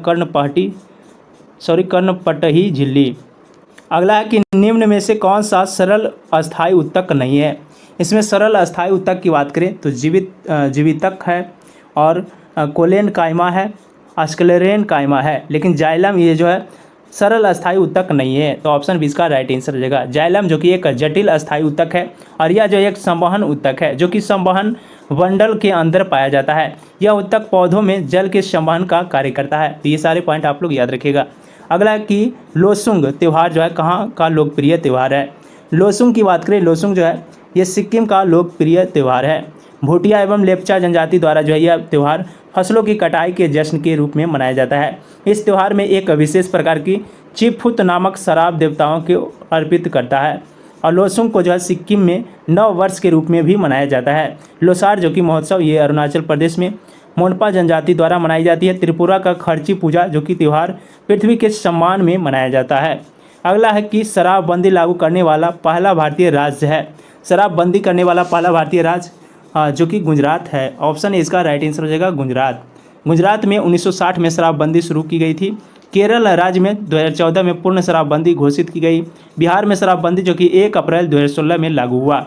कर्णपटही झिल्ली। अगला है कि निम्न में से कौन सा सरल अस्थायी ऊतक नहीं है? इसमें सरल अस्थायी ऊतक की बात करें तो जीवितक है और कोलेन कायमा है, स्क्लेरेन कायमा है। लेकिन जाइलम ये जो है सरल अस्थायी ऊतक नहीं है। तो ऑप्शन 20 का राइट आंसर हो जाएगा। जाइलम जो कि एक जटिल अस्थायी ऊतक है और यह जो एक संवहन ऊतक है जो कि संवहन बंडल के अंदर पाया जाता है। यह ऊतक पौधों में जल के संवहन का कार्य करता है। तो ये सारे पॉइंट आप लोग याद रखिएगा। अगला कि लोसुंग त्यौहार जो है कहाँ का लोकप्रिय त्यौहार है? लोसुंग की बात करें, लोसुंग जो है ये सिक्किम का लोकप्रिय त्यौहार है। भूटिया एवं लेप्चा जनजाति द्वारा जो है यह त्यौहार फसलों की कटाई के जश्न के रूप में मनाया जाता है। इस त्यौहार में एक विशेष प्रकार की चिफुत नामक शराब देवताओं को अर्पित करता है। और लोसुंग को जो है सिक्किम में नव वर्ष के रूप में भी मनाया जाता है। लोसार जो कि महोत्सव ये अरुणाचल प्रदेश में मोनपा जनजाति द्वारा मनाई जाती है। त्रिपुरा का खर्ची पूजा जो कि त्यौहार पृथ्वी के सम्मान में मनाया जाता है। अगला है कि शराबबंदी लागू करने वाला पहला भारतीय राज्य है। शराबबंदी करने वाला पहला भारतीय राज्य जो कि गुजरात है। ऑप्शन ए इसका राइट आंसर हो जाएगा गुजरात। गुजरात में 1960 में शराबबंदी शुरू की गई थी। केरल राज्य में 2014 में पूर्ण शराबबंदी घोषित की गई। बिहार में शराबबंदी जो कि 1 अप्रैल 2016 में लागू हुआ।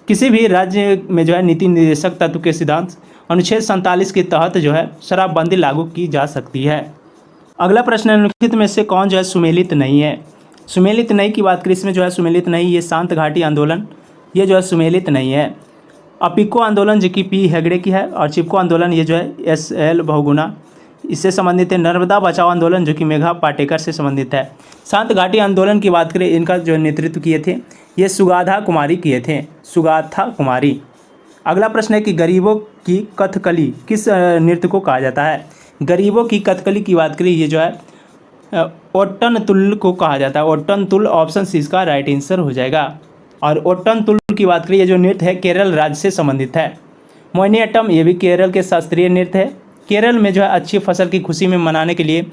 किसी भी राज्य में जो है नीति निर्देशक तत्व के सिद्धांत अनुच्छेद 47 के तहत जो है शराबबंदी लागू की जा सकती है। अगला प्रश्न निम्नलिखित में से कौन जो है सुमेलित नहीं है? सुमेलित नहीं की बात करें, इसमें जो है सुमेलित नहीं ये शांत घाटी आंदोलन ये जो है सुमेलित नहीं है। अपिको आंदोलन जो कि पी हेगड़े की है और चिपको आंदोलन ये जो है SL बहुगुणा इससे संबंधित है। नर्मदा बचाओ आंदोलन जो कि मेघा पाटेकर से संबंधित है। शांत घाटी आंदोलन की बात करें, इनका जो नेतृत्व किए थे ये सुगाथा कुमारी किए थे, सुगाथा कुमारी। अगला प्रश्न है कि गरीबों की कथकली किस नृत्य को कहा जाता है? गरीबों की कथकली की बात करें, ये जो है ओट्टनतुल्ल को कहा जाता है। ओट्टनतुल्ल ऑप्शन सी इसका राइट आंसर हो जाएगा। और ओट्टनतुल्ल की बात करें, ये जो नृत्य है केरल राज्य से संबंधित है। मोहिनीअट्टम ये भी केरल के शास्त्रीय नृत्य है। केरल में जो है अच्छी फसल की खुशी में मनाने के लिए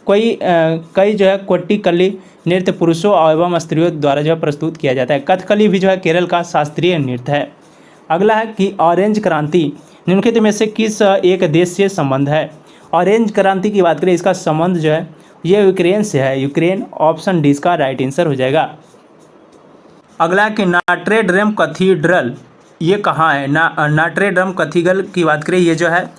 कई जो है कोट्टिकल्ली नृत्य पुरुषों एवं स्त्रियों द्वारा जो है प्रस्तुत किया जाता है। कथकली भी जो है केरल का शास्त्रीय नृत्य है। अगला है कि ऑरेंज क्रांति निम्नलिखित में से किस एक देश से संबंध है? ऑरेंज क्रांति की बात करें, इसका संबंध जो है ये यूक्रेन से है। यूक्रेन ऑप्शन डी इसका राइट आंसर हो जाएगा। अगला है कि नॉट्रे डेम कैथीड्रल ये कहाँ है? नॉट्रे डेम कैथीड्रल की बात करें, ये जो है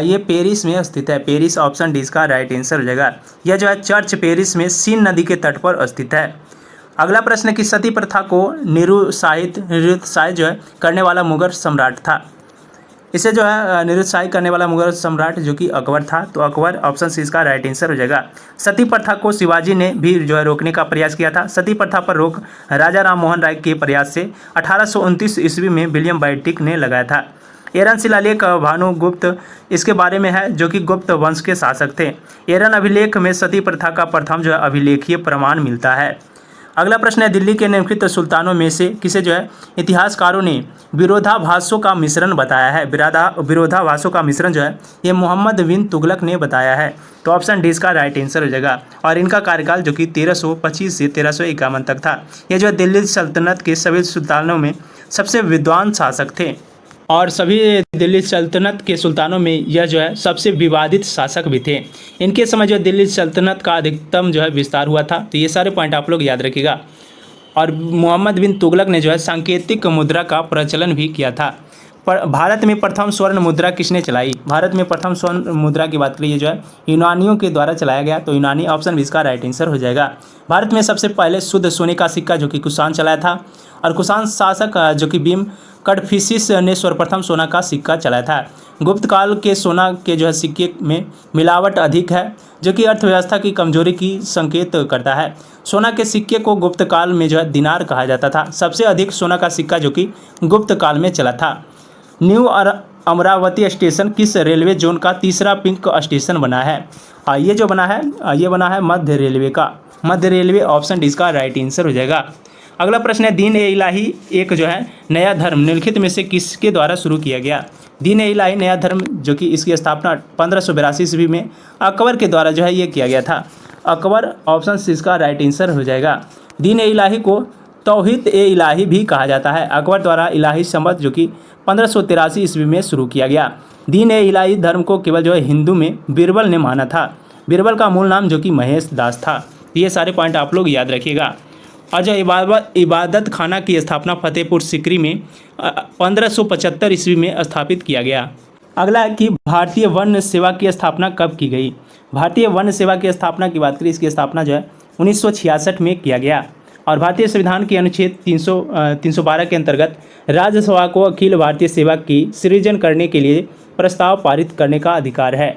ये पेरिस में स्थित है। पेरिस ऑप्शन डी इसका राइट आंसर हो जाएगा। यह जो है चर्च पेरिस में सीन नदी के तट पर स्थित है। अगला प्रश्न है कि सती प्रथा को निरुत्साहित जो है करने वाला मुगल सम्राट था। इसे जो है निरुत्साहित करने वाला मुगल सम्राट जो कि अकबर था, तो अकबर ऑप्शन सी इसका राइट आंसर हो जाएगा। सती प्रथा को शिवाजी ने भी जो है रोकने का प्रयास किया था। सती प्रथा पर रोक राजा राम मोहन राय के प्रयास से 1829 ईस्वी में विलियम बेंटिक ने लगाया था। एरन शिलालेख भानुगुप्त इसके बारे में है, जो कि गुप्त वंश के शासक थे। एरन अभिलेख में सती प्रथा का प्रथम जो है अभिलेखीय प्रमाण मिलता है। अगला प्रश्न है दिल्ली के निम्नलिखित सुल्तानों में से किसे जो है इतिहासकारों ने विरोधाभासों का मिश्रण बताया है? विरोधाभासों का मिश्रण जो है ये मोहम्मद बिन तुगलक ने बताया है। तो ऑप्शन डी इसका राइट आंसर हो जाएगा। और इनका कार्यकाल जो कि 1325 से 1351 तक था। ये जो है दिल्ली सल्तनत के सभी सुल्तानों में सबसे विद्वान शासक थे और सभी दिल्ली सल्तनत के सुल्तानों में यह जो है सबसे विवादित शासक भी थे। इनके समय जो दिल्ली सल्तनत का अधिकतम जो है विस्तार हुआ था। तो ये सारे पॉइंट आप लोग याद रखिएगा। और मोहम्मद बिन तुगलक ने जो है सांकेतिक मुद्रा का प्रचलन भी किया था। पर भारत में प्रथम स्वर्ण मुद्रा किसने चलाई? भारत में प्रथम स्वर्ण मुद्रा की बात करिए जो है यूनानियों के द्वारा चलाया गया। तो यूनानी ऑप्शन भी इसका राइट आंसर हो जाएगा। भारत में सबसे पहले शुद्ध सोने का सिक्का जो कि कुषाण चलाया था। और कुषाण शासक जो कि भीम कडफिसिस ने सर्वप्रथम सोना का सिक्का चलाया था। गुप्त काल के सोना के जो है सिक्के में मिलावट अधिक है, जो कि अर्थव्यवस्था की कमजोरी की संकेत करता है। सोना के सिक्के को गुप्त काल में जो है दिनार कहा जाता था। सबसे अधिक सोना का सिक्का जो कि गुप्त काल में चला था। न्यू अमरावती स्टेशन किस रेलवे जोन का तीसरा पिंक स्टेशन बना है? ये जो बना है ये बना है मध्य रेलवे का। मध्य रेलवे ऑप्शन डी इसका राइट आंसर हो जाएगा। अगला प्रश्न है दीन ए इलाही एक जो है नया धर्म निम्नलिखित में से किसके द्वारा शुरू किया गया? दीन ए इलाही नया धर्म जो कि इसकी स्थापना 1582 ईस्वी में अकबर के द्वारा जो है ये किया गया था। अकबर ऑप्शन सी इसका राइट आंसर हो जाएगा। दीन ए इलाही को तौहीद ए इलाही भी कहा जाता है। अकबर द्वारा इलाही संवत जो कि 1583 ईस्वी में शुरू किया गया। दीन ए इलाही धर्म को केवल जो है हिंदू में बीरबल ने माना था। बीरबल का मूल नाम जो कि महेश दास था। ये सारे पॉइंट आप लोग याद रखिएगा। और जो इबादत खाना की स्थापना फतेहपुर सिकरी में 1575 ईस्वी में स्थापित किया गया। अगला है कि भारतीय वन सेवा की स्थापना कब की गई? भारतीय वन सेवा की स्थापना की बात करें, इसकी स्थापना जो है 1966 में किया गया। और भारतीय संविधान के अनुच्छेद 312 के अंतर्गत राज्यसभा को अखिल भारतीय सेवा की सृजन करने के लिए प्रस्ताव पारित करने का अधिकार है।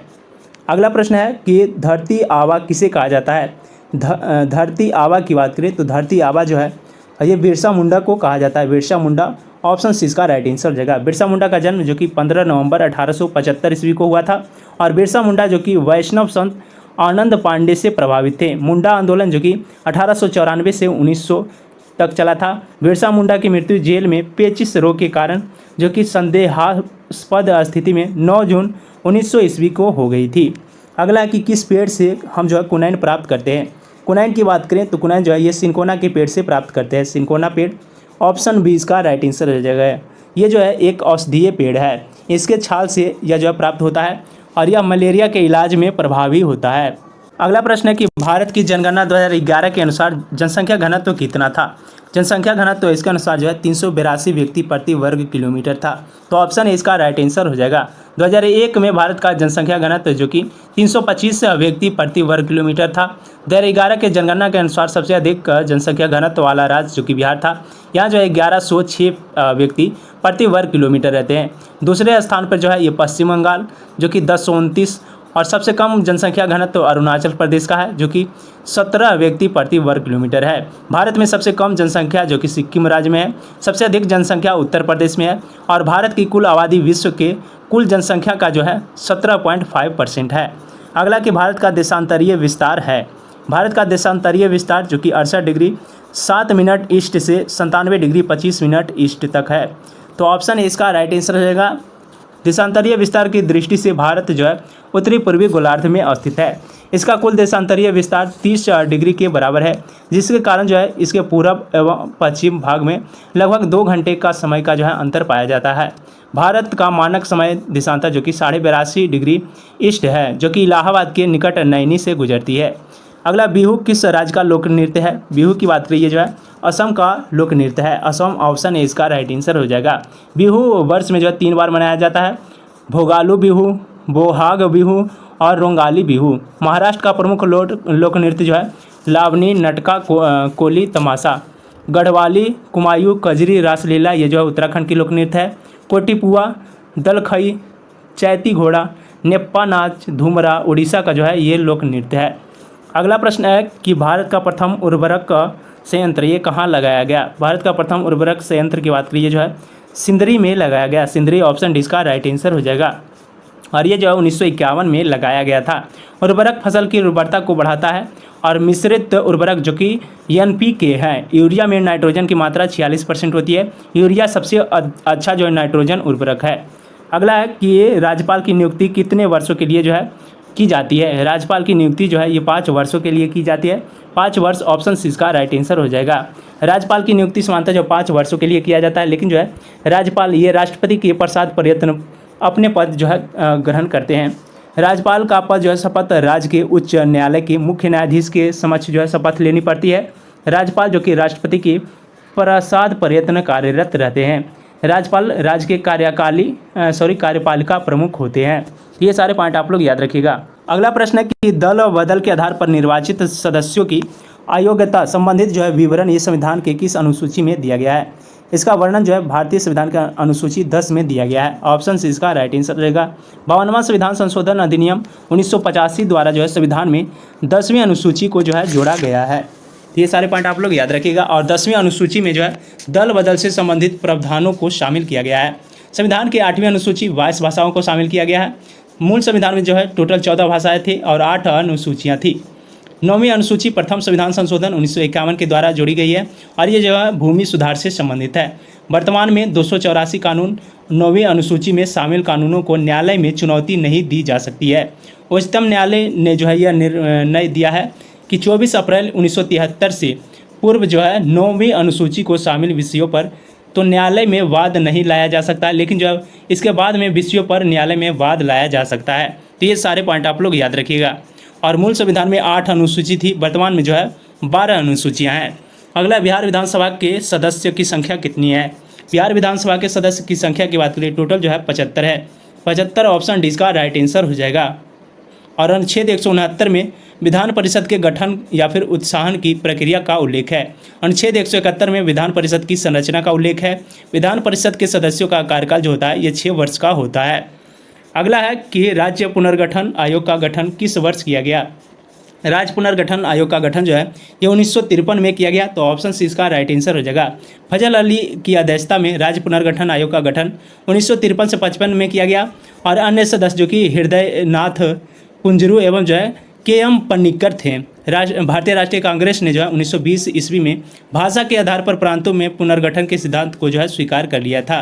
अगला प्रश्न है कि धरती आबा किसे कहा जाता है? धरती आबा की बात करें तो धरती आबा जो है ये बिरसा मुंडा को कहा जाता है। बिरसा मुंडा ऑप्शन सी इसका राइट आंसर हो जाएगा। बिरसा मुंडा का जन्म जो कि 15 नवंबर 1875 ईस्वी को हुआ था। और बिरसा मुंडा जो कि वैष्णव संत आनंद पांडे से प्रभावित थे। मुंडा आंदोलन जो कि 1894 से 1900 तक चला था। बिरसा मुंडा की मृत्यु जेल में पेचिश रोग के कारण जो कि संदेहास्पद स्थिति में 9 जून 1900 ईस्वी को हो गई थी। अगला है कि किस पेड़ से हम जो है कुनैन प्राप्त करते हैं? कुनैन की बात करें तो कुनैन जो है ये सिंकोना के पेड़ से प्राप्त करते हैं। सिंकोना पेड़ ऑप्शन बी इसका राइट आंसर हो जाएगा। ये जो है एक औषधीय पेड़ है। इसके छाल से यह जो है प्राप्त होता है और यह मलेरिया के इलाज में प्रभावी होता है। अगला प्रश्न है कि भारत की जनगणना 2011 के अनुसार जनसंख्या घनत्व कितना था? जनसंख्या घनत्व इसके अनुसार जो है 382 व्यक्ति प्रति वर्ग किलोमीटर था। तो ऑप्शन ए इसका राइट आंसर हो जाएगा। 2001 में भारत का जनसंख्या घनत्व जो कि 325 व्यक्ति प्रति वर्ग किलोमीटर था। 2011 के जनगणना के अनुसार सबसे अधिक जनसंख्या घनत्व वाला राज्य जो कि बिहार था। यहाँ जो है 1106 व्यक्ति प्रति वर्ग किलोमीटर रहते हैं। दूसरे स्थान पर जो है ये पश्चिम बंगाल जो कि 1029 और सबसे कम जनसंख्या घनत्व तो अरुणाचल प्रदेश का है जो कि 17 व्यक्ति प्रति वर्ग किलोमीटर है। भारत में सबसे कम जनसंख्या जो कि सिक्किम राज्य में है। सबसे अधिक जनसंख्या उत्तर प्रदेश में है और भारत की कुल आबादी विश्व के कुल जनसंख्या का जो है 17.5% है। अगला कि भारत का देशांतरीय विस्तार है। भारत का देशांतरीय विस्तार जो कि 68 डिग्री 7 मिनट ईस्ट से 97 डिग्री 25 मिनट ईस्ट तक है। तो ऑप्शन इसका राइट आंसर रहेगा। देशांतरीय विस्तार की दृष्टि से भारत जो है उत्तरी पूर्वी गोलार्ध में अवस्थित है। इसका कुल देशांतरीय विस्तार 30 डिग्री के बराबर है, जिसके कारण जो है इसके पूर्व एवं पश्चिम भाग में लगभग 2 घंटे का समय का जो है अंतर पाया जाता है। भारत का मानक समय देशांतर जो कि 82.5 डिग्री ईस्ट है, जो कि इलाहाबाद के निकट नैनी से गुजरती है। अगला, बिहू किस राज्य का लोक नृत्य है? बिहू की बात करिए जो है असम का लोक नृत्य है। असम ऑप्शन ए इसका राइट आंसर हो जाएगा। बिहू वर्ष में जो है 3 बार मनाया जाता है, भोगालू बिहू, बोहाग बिहू और रोंगाली बिहू। महाराष्ट्र का प्रमुख लोक नृत्य जो है लावनी, नटका, कोली, तमाशा। गढ़वाली, कुमायूं, कजरी, रासलीला ये जो है उत्तराखंड की लोक नृत्य है। कोटिपुआ, दलखई, चैती घोड़ा, नेप्पा नाच, धूमरा उड़ीसा का जो है ये लोक नृत्य है। अगला प्रश्न है कि भारत का प्रथम उर्वरक संयंत्र ये कहाँ लगाया गया? भारत का प्रथम उर्वरक संयंत्र की बात करिए जो है सिंदरी में लगाया गया। सिंदरी ऑप्शन डी इसका राइट आंसर हो जाएगा और ये जो है 1951 में लगाया गया था। उर्वरक फसल की उर्वरता को बढ़ाता है और मिश्रित उर्वरक जो कि NPK है। यूरिया में नाइट्रोजन की मात्रा 46% होती है। यूरिया सबसे अच्छा जो है नाइट्रोजन उर्वरक है। अगला है कि ये राज्यपाल की नियुक्ति कितने वर्षों के लिए जो है की जाती है? राज्यपाल की नियुक्ति जो है ये 5 वर्षों के लिए की जाती है। 5 वर्ष ऑप्शन सी इसका राइट आंसर हो जाएगा। राज्यपाल की नियुक्ति सामान्यतः जो 5 वर्षों के लिए किया जाता है, लेकिन जो है राज्यपाल ये राष्ट्रपति के प्रसाद प्रयत्न अपने पद जो है ग्रहण करते हैं। राज्यपाल का पद जो है शपथ राज्य के उच्च न्यायालय के मुख्य न्यायाधीश के समक्ष जो है शपथ लेनी पड़ती है। राज्यपाल जो कि राष्ट्रपति के प्रसाद प्रयत्न कार्यरत रहते हैं। राज्यपाल राज्य के कार्यपालिका प्रमुख होते हैं। ये सारे पॉइंट आप लोग याद रखिएगा। अगला प्रश्न है कि दल बदल के आधार पर निर्वाचित सदस्यों की अयोग्यता संबंधित जो है विवरण ये संविधान के किस अनुसूची में दिया गया है? इसका वर्णन जो है भारतीय संविधान का अनुसूची 10 में दिया गया है। ऑप्शन सी इसका राइट आंसर रहेगा। 52वां संविधान संशोधन अधिनियम 1985 द्वारा जो है संविधान में 10वीं अनुसूची को जो है जोड़ा गया है। ये सारे पॉइंट आप लोग याद रखिएगा। और 10वीं अनुसूची में जो है दल बदल से संबंधित प्रावधानों को शामिल किया गया है। संविधान की 8वीं अनुसूची 22 भाषाओं को शामिल किया गया है। मूल संविधान में जो है टोटल 14 भाषाएं थी और 8 अनुसूचियाँ थी। 9वीं अनुसूची प्रथम संविधान संशोधन 1951 के द्वारा जोड़ी गई है और ये जो है भूमि सुधार से संबंधित है। वर्तमान में 284 कानून 9वीं अनुसूची में शामिल कानूनों को न्यायालय में चुनौती नहीं दी जा सकती है। उच्चतम न्यायालय ने जो है यह निर्णय दिया है कि 24 अप्रैल 1973 से पूर्व जो है 9वीं अनुसूची को शामिल विषयों पर तो न्यायालय में वाद नहीं लाया जा सकता, लेकिन जो है इसके बाद में विषयों पर न्यायालय में वाद लाया जा सकता है। तो ये सारे पॉइंट आप लोग याद रखिएगा। और मूल संविधान में 8 अनुसूची थी, वर्तमान में जो है 12 अनुसूचियाँ हैं। अगला, बिहार विधानसभा के सदस्य की संख्या कितनी है? बिहार विधानसभा के सदस्य की संख्या की बात करें टोटल जो है 75 है। 75 ऑप्शन डी इसका राइट आंसर हो जाएगा। और अनुच्छेद 169 में विधान परिषद के गठन या फिर उत्साहन की प्रक्रिया का उल्लेख है। अनुच्छेद 171 में विधान परिषद की संरचना का उल्लेख है। विधान परिषद के सदस्यों का कार्यकाल जो होता है ये 6 वर्ष का होता है। अगला है कि राज्य पुनर्गठन आयोग का गठन किस वर्ष किया गया? राज्य पुनर्गठन आयोग का गठन जो है ये 1953 में किया गया। तो ऑप्शन सी इसका राइट आंसर हो जाएगा। फजल अली की अध्यक्षता में राज्य पुनर्गठन आयोग का गठन 1953 से 55 में किया गया। और अन्य सदस्य जो कि हृदय नाथ कुंजरू एवं जो है KM पन्निकर थे। भारतीय राष्ट्रीय कांग्रेस ने जो है 1920 ईस्वी में भाषा के आधार पर प्रांतों में पुनर्गठन के सिद्धांत को जो है स्वीकार कर लिया था।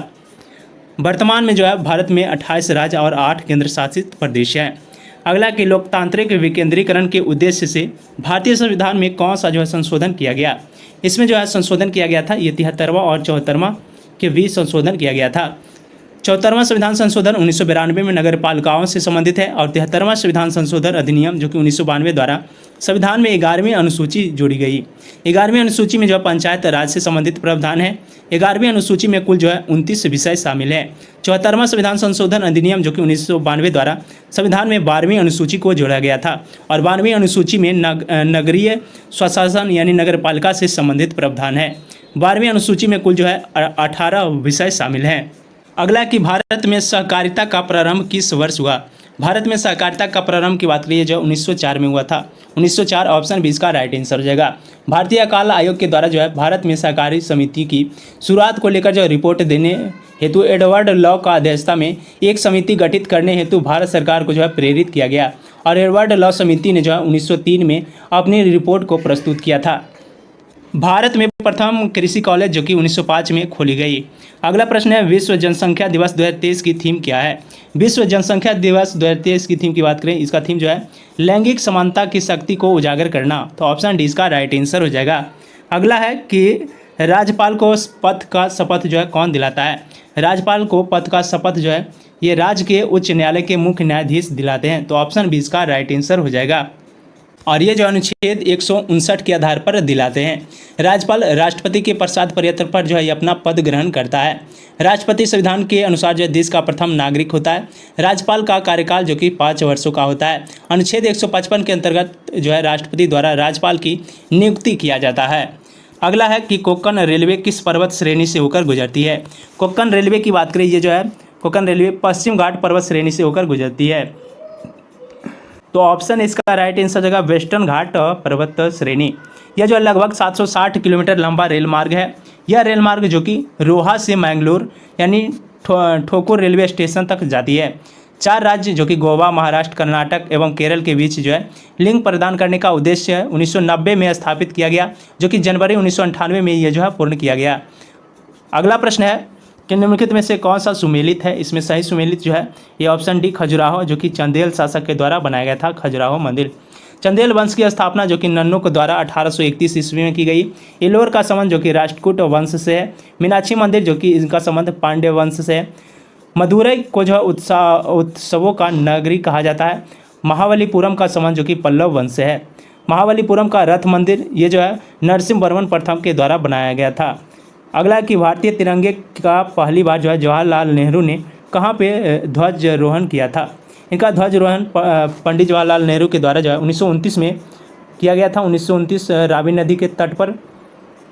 वर्तमान में जो है भारत में 28 राज्य और 8 केंद्र शासित प्रदेश हैं। अगला कि लोकतांत्रिक विकेंद्रीकरण के उद्देश्य से भारतीय संविधान में कौन सा जो है संशोधन किया गया? इसमें जो है संशोधन किया गया था ये 73वां और 74वां के बीच संशोधन किया गया था। 74वां संविधान संशोधन 1992 में नगर पालिकाओं से संबंधित है और 73वां संविधान संशोधन अधिनियम जो कि 1992 द्वारा संविधान में 11वीं अनुसूची जोड़ी गई। 11वीं अनुसूची में जो पंचायत राज से संबंधित प्रावधान है। 11वीं अनुसूची में कुल जो है 29 विषय शामिल है। 74वां संविधान संशोधन अधिनियम जो कि 1992 द्वारा संविधान में 12वीं अनुसूची को जोड़ा गया था और 12वीं अनुसूची में नगरीय स्वशासन यानी नगर पालिका से संबंधित प्रावधान है। 12वीं अनुसूची में कुल जो है 18 विषय शामिल हैं। अगला कि भारत में सहकारिता का प्रारंभ किस वर्ष हुआ? भारत में सहकारिता का प्रारंभ की बात करिए जो 1904 में हुआ था। 1904 ऑप्शन 20 का राइट आंसर हो जाएगा। भारतीय काल आयोग के द्वारा जो है भारत में सहकारी समिति की शुरुआत को लेकर जो रिपोर्ट देने हेतु एडवर्ड लॉ का अध्यक्षता में एक समिति गठित करने हेतु भारत सरकार को जो है प्रेरित किया गया और एडवर्ड लॉ समिति ने जो है 1903 में अपनी रिपोर्ट को प्रस्तुत किया था। भारत में प्रथम कृषि कॉलेज जो कि 1905 में खोली गई। अगला प्रश्न है विश्व जनसंख्या दिवस 2023 की थीम क्या है। विश्व जनसंख्या दिवस 2023 की थीम की बात करें, इसका थीम जो है लैंगिक समानता की शक्ति को उजागर करना। तो ऑप्शन डी इसका राइट आंसर हो जाएगा। अगला है कि राज्यपाल को पद का शपथ जो है कौन दिलाता है। राज्यपाल को पद का शपथ जो है ये राज्य के उच्च न्यायालय के मुख्य न्यायाधीश दिलाते हैं। तो ऑप्शन बी इसका राइट आंसर हो जाएगा और ये जो अनुच्छेद 159 के आधार पर दिलाते हैं। राज्यपाल राष्ट्रपति के प्रसाद पत्र पर जो है ये अपना पद ग्रहण करता है। राष्ट्रपति संविधान के अनुसार जो है देश का प्रथम नागरिक होता है। राज्यपाल का कार्यकाल जो कि 5 वर्षों का होता है। अनुच्छेद 155 के अंतर्गत जो है राष्ट्रपति द्वारा राज्यपाल की नियुक्ति किया जाता है। अगला है कि कोंकण रेलवे किस पर्वत श्रेणी से होकर गुजरती है। कोंकण रेलवे की बात करें, ये जो है कोंकण रेलवे पश्चिम घाट पर्वत श्रेणी से होकर गुजरती है। तो ऑप्शन इसका राइट आंसर जगह वेस्टर्न घाट पर्वत श्रेणी। यह जो लगभग 760 किलोमीटर लंबा रेल मार्ग है। यह रेल मार्ग जो कि रोहा से मैंगलोर यानी ठोकुर रेलवे स्टेशन तक जाती है। 4 राज्य जो कि गोवा, महाराष्ट्र, कर्नाटक एवं केरल के बीच जो है लिंक प्रदान करने का उद्देश्य 1990 में स्थापित किया गया, जो कि जनवरी 1998 में यह जो है पूर्ण किया गया। अगला प्रश्न है कि निम्नलिखित में से कौन सा सुमेलित है। इसमें सही सुमेलित जो है ये ऑप्शन डी खजुराहो, जो कि चंदेल शासक के द्वारा बनाया गया था खजुराहो मंदिर। चंदेल वंश की स्थापना जो कि नन्नों के द्वारा 1831 ईस्वी में की गई। एलोर का संबंध जो कि राष्ट्रकूट वंश से है। मीनाक्षी मंदिर जो कि इनका संबंध पांड्य वंश से है। मदुरई को जो है उत्सवों का नगरी कहा जाता है। महाबलीपुरम का संबंध जो कि पल्लव वंश से है। महाबलीपुरम का रथ मंदिर ये जो है नरसिंहवर्मन प्रथम के द्वारा बनाया गया था। अगला कि भारतीय तिरंगे का पहली बार जो है जवाहरलाल नेहरू ने कहाँ पे ध्वजारोहण किया था। इनका ध्वजारोहण पंडित जवाहरलाल नेहरू के द्वारा जो है 1929 में किया गया था। 1929 रावी नदी के तट पर।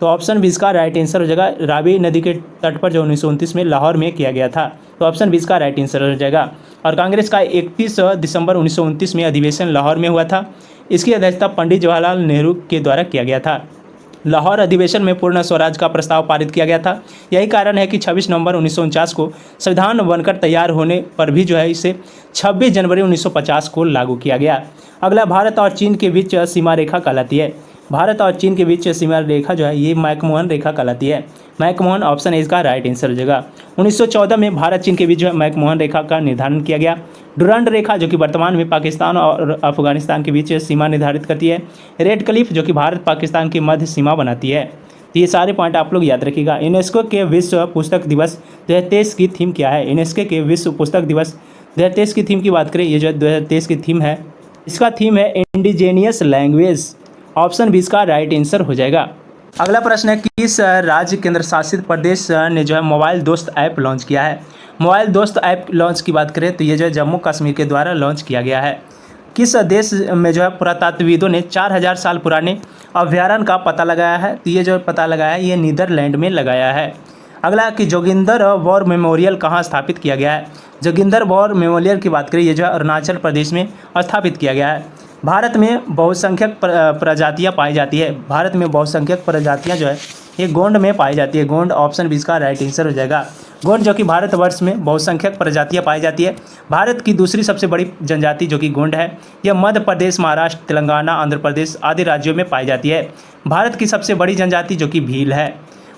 तो ऑप्शन बी इसका राइट आंसर हो जाएगा। रावी नदी के तट पर जो 1929 में लाहौर में किया गया था। तो ऑप्शन बी इसका राइट आंसर हो जाएगा। और कांग्रेस का 31 दिसंबर 1929 में अधिवेशन लाहौर में हुआ था। इसकी अध्यक्षता पंडित जवाहरलाल नेहरू के द्वारा किया गया था। लाहौर अधिवेशन में पूर्ण स्वराज का प्रस्ताव पारित किया गया था। यही कारण है कि 26 नवंबर 1949 को संविधान बनकर तैयार होने पर भी जो है इसे 26 जनवरी 1950 को लागू किया गया। अगला भारत और चीन के बीच सीमा रेखा कहलाती है। भारत और चीन के बीच सीमा रेखा जो है ये मैकमोहन रेखा कहलाती है। मैकमोहन ऑप्शन ए इसका राइट आंसर हो जाएगा। 1914 में भारत चीन के बीच जो है मैकमोहन रेखा का निर्धारण किया गया। डुरंड रेखा जो कि वर्तमान में पाकिस्तान और अफगानिस्तान के बीच सीमा निर्धारित करती है। रेड क्लिफ जो कि भारत पाकिस्तान की मध्य सीमा बनाती है। तो ये सारे पॉइंट आप लोग याद रखिएगा। यूनेस्को के विश्व पुस्तक दिवस 2023 की थीम क्या है। यूनेस्को के विश्व पुस्तक दिवस 2023 की थीम की बात करें, ये जो 2023 की थीम है, इसका थीम है इंडिजेनियस लैंग्वेज। ऑप्शन बी इसका राइट आंसर हो जाएगा। अगला प्रश्न है किस राज्य केंद्र शासित प्रदेश ने जो है मोबाइल दोस्त ऐप लॉन्च किया है। मोबाइल दोस्त ऐप लॉन्च की बात करें तो ये जो है जम्मू कश्मीर के द्वारा लॉन्च किया गया है। किस देश में जो है पुरातत्वविदों ने 4000 साल पुराने अभ्यारण्य का पता लगाया है। तो ये जो पता लगाया है ये नीदरलैंड में लगाया है। अगला कि जोगिंदर वॉर मेमोरियल कहाँ स्थापित किया गया है। जोगिंदर वॉर मेमोरियल की बात करें ये जो है अरुणाचल प्रदेश में स्थापित किया गया है। भारत में बहुसंख्यक प्रजातियां पाई जाती है। भारत में बहुसंख्यक प्रजातियां जो है ये गोंड में पाई जाती है। गोंड ऑप्शन बी इसका राइट आंसर हो जाएगा। गोंड जो कि भारतवर्ष में बहुसंख्यक प्रजातियां पाई जाती है। भारत की दूसरी सबसे बड़ी जनजाति जो कि गोंड है यह मध्य प्रदेश, महाराष्ट्र, तेलंगाना, आंध्र प्रदेश आदि राज्यों में पाई जाती है। भारत की सबसे बड़ी जनजाति जो कि भील है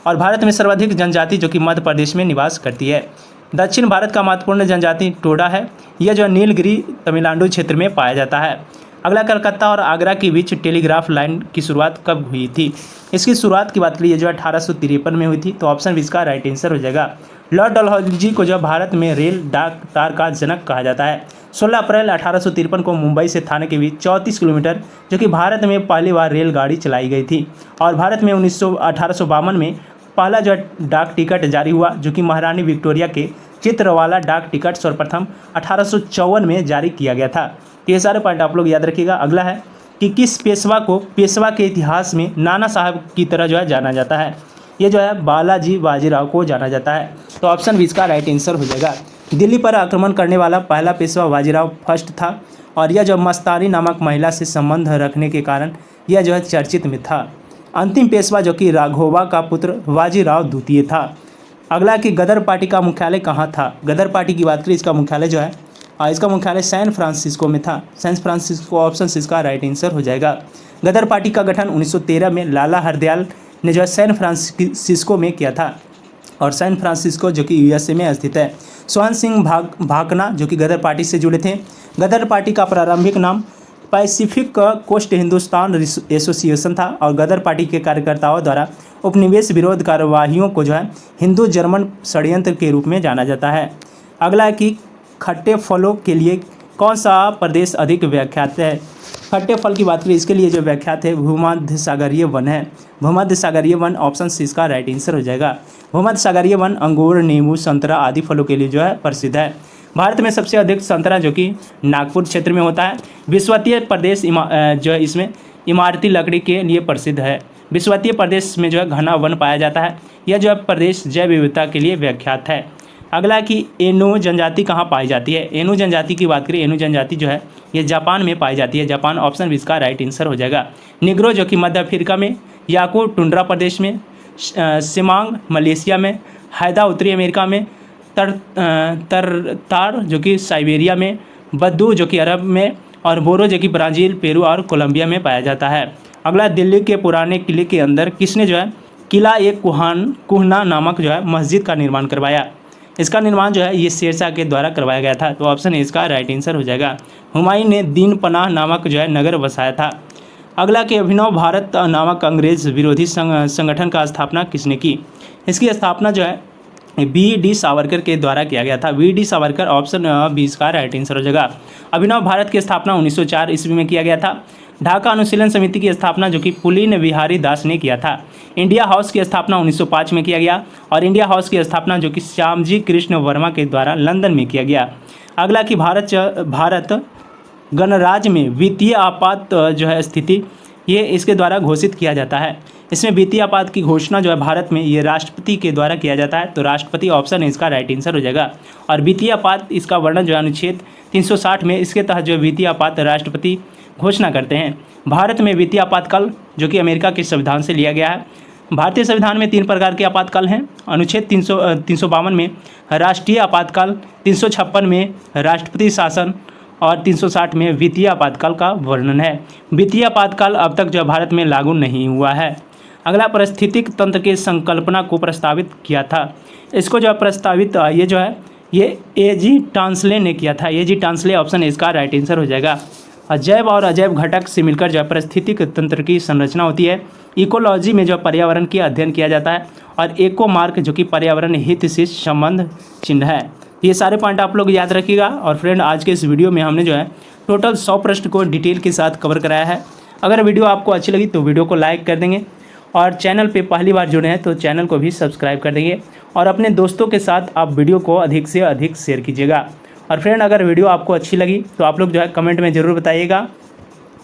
और भारत में सर्वाधिक जनजाति जो कि मध्य प्रदेश में निवास करती है। दक्षिण भारत का महत्वपूर्ण जनजाति टोडा है। यह जो नीलगिरी तमिलनाडु क्षेत्र में पाया जाता है। अगला कलकत्ता और आगरा के बीच टेलीग्राफ लाइन की शुरुआत कब हुई थी। इसकी शुरुआत की बात करिए जो 1853 में हुई थी। तो ऑप्शन बी इसका राइट आंसर हो जाएगा। लॉर्ड डलहौजी को जो भारत में रेल डाक तार का जनक कहा जाता है। 16 अप्रैल 1853 को मुंबई से थाने के बीच 34 किलोमीटर जो कि भारत में पहली बार रेलगाड़ी चलाई गई थी। और भारत में 1852 में पहला जो डाक टिकट जारी हुआ जो कि महारानी विक्टोरिया के चित्र वाला डाक टिकट सर्वप्रथम 1854 में जारी किया गया था। ये सारे पॉइंट आप लोग याद रखिएगा। अगला है कि किस पेशवा को पेशवा के इतिहास में नाना साहब की तरह जो है जाना जाता है। ये जो है बालाजी बाजीराव को जाना जाता है। तो ऑप्शन बी इसका राइट आंसर हो जाएगा। दिल्ली पर आक्रमण करने वाला पहला पेशवा बाजीराव फर्स्ट था और यह जो मस्तानी नामक महिला से संबंध रखने के कारण यह जो है चर्चित में था। अंतिम पेशवा जो कि राघोबा का पुत्र बाजीराव द्वितीय था। अगला कि गदर पार्टी का मुख्यालय कहाँ था। गदर पार्टी की बात करें, इसका मुख्यालय जो है इसका मुख्यालय सैन फ्रांसिस्को में था। सैन फ्रांसिस्को ऑप्शन इसका राइट आंसर हो जाएगा। गदर पार्टी का गठन 1913 में लाला हरदयाल ने जो है सैन फ्रांसिस्को में किया था और सैन फ्रांसिस्को जो कि यूएसए में स्थित है। सोहन सिंह भाकना जो कि गदर पार्टी से जुड़े थे। गदर पार्टी का प्रारंभिक नाम पैसिफिक कोस्ट हिंदुस्तान एसोसिएशन था और गदर पार्टी के कार्यकर्ताओं द्वारा उपनिवेश विरोध कार्यवाहियों को जो है हिंदू जर्मन षड्यंत्र के रूप में जाना जाता है। अगला है कि खट्टे फलों के लिए कौन सा प्रदेश अधिक व्याख्यात है। खट्टे फल की बात करें, इसके लिए जो व्याख्यात है भूमध्य सागरीय वन है। भूमध्य सागरीय वन ऑप्शन सी इसका राइट आंसर हो जाएगा। भूमध्य सागरीय वन अंगूर, नींबू, संतरा आदि फलों के लिए जो है प्रसिद्ध है। भारत में सबसे अधिक संतरा जो कि नागपुर क्षेत्र में होता है। विश्ववित्तीय प्रदेश जो है इसमें इमारती लकड़ी के लिए प्रसिद्ध है। विश्ववित्तीय प्रदेश में जो है घना वन पाया जाता है। यह जो है प्रदेश जैव विविधता के लिए विख्यात है। अगला कि एनु जनजाति कहाँ पाई जाती है। एनु जनजाति की बात करें, एनु जनजाति जो है ये जापान में पाई जाती है। जापान ऑप्शन इसका राइट आंसर हो जाएगा। निग्रो जो कि मध्य अफ्रीका में, याकू टुंड्रा प्रदेश में, सिमांग मलेशिया में, हैदा उत्तरी अमेरिका में, तरतार जो कि साइबेरिया में, बद्दू जो कि अरब में और बोरो जो कि ब्राज़ील, पेरू और कोलंबिया में पाया जाता है। अगला, दिल्ली के पुराने किले के अंदर किसने जो है किला एक कुहना नामक जो है मस्जिद का निर्माण करवाया। इसका निर्माण जो है ये शेरशाह के द्वारा करवाया गया था। तो ऑप्शन ए इसका राइट आंसर हो जाएगा। हुमायूं ने दीन पनाह नामक जो है नगर बसाया था। अगला कि अभिनव भारत नामक अंग्रेज विरोधी संगठन का स्थापना किसने की। इसकी स्थापना जो है बी.डी. सावरकर के द्वारा किया गया था। बी.डी. सावरकर ऑप्शन बी इसका राइट आंसर हो जाएगा। अभिनव भारत की स्थापना 1904 ईस्वी में किया गया था। ढाका अनुशीलन समिति की स्थापना जो कि पुलिन बिहारी दास ने किया था। इंडिया हाउस की स्थापना 1905 में किया गया और इंडिया हाउस की स्थापना जो कि श्यामजी कृष्ण वर्मा के द्वारा लंदन में किया गया। अगला कि भारत गणराज्य में वित्तीय आपात जो है स्थिति ये इसके द्वारा घोषित किया जाता है। इसमें वित्तीय आपात की घोषणा जो है भारत में ये राष्ट्रपति के द्वारा किया जाता है। तो राष्ट्रपति ऑप्शन इसका राइट आंसर हो जाएगा। और वित्तीय आपात इसका वर्णन जो है अनुच्छेद 360 में इसके तहत जो वित्तीय आपात राष्ट्रपति घोषणा करते हैं। भारत में वित्तीय आपातकाल जो कि अमेरिका के संविधान से लिया गया है। भारतीय संविधान में 3 प्रकार के आपातकाल हैं। अनुच्छेद 352 में राष्ट्रीय आपातकाल, 356 में राष्ट्रपति शासन और 360 में वित्तीय आपातकाल का वर्णन है। वित्तीय आपातकाल अब तक जो भारत में लागू नहीं हुआ है। अगला, पारिस्थितिक तंत्र के संकल्पना को प्रस्तावित किया था। इसको जो प्रस्तावित ये जो है ये ए.जी. टांसले ने किया था। ए.जी. टांसले ऑप्शन इसका राइट आंसर हो जाएगा। अजैव और अजैव घटक से मिलकर जो पारिस्थितिक तंत्र की संरचना होती है। इकोलॉजी में जो पर्यावरण की अध्ययन किया जाता है और एको मार्क जो कि पर्यावरण हित से संबंध चिन्ह है। ये सारे पॉइंट आप लोग याद रखिएगा। और फ्रेंड, आज के इस वीडियो में हमने जो है टोटल 100 प्रश्न को डिटेल के साथ कवर कराया है। अगर वीडियो आपको अच्छी लगी तो वीडियो को लाइक कर देंगे और चैनल पे पहली बार जुड़े हैं तो चैनल को भी सब्सक्राइब कर देंगे और अपने दोस्तों के साथ आप वीडियो को अधिक से अधिक शेयर कीजिएगा। और फ्रेंड, अगर वीडियो आपको अच्छी लगी तो आप लोग जो है कमेंट में ज़रूर बताइएगा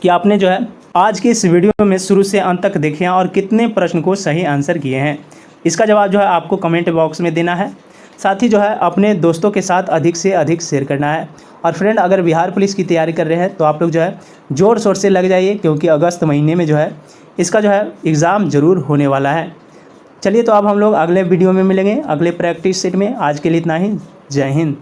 कि आपने जो है आज के इस वीडियो में शुरू से अंत तक देखे हैं और कितने प्रश्न को सही आंसर किए हैं। इसका जवाब जो है आपको कमेंट बॉक्स में देना है। साथ ही जो है अपने दोस्तों के साथ अधिक से अधिक शेयर करना है। और फ्रेंड, अगर बिहार पुलिस की तैयारी कर रहे हैं तो आप लोग जो है ज़ोर शोर से लग जाइए, क्योंकि अगस्त महीने में जो है इसका जो है एग्ज़ाम ज़रूर होने वाला है। चलिए, तो अब हम लोग अगले वीडियो में मिलेंगे, अगले प्रैक्टिस सेट में। आज के लिए इतना ही। जय हिंद।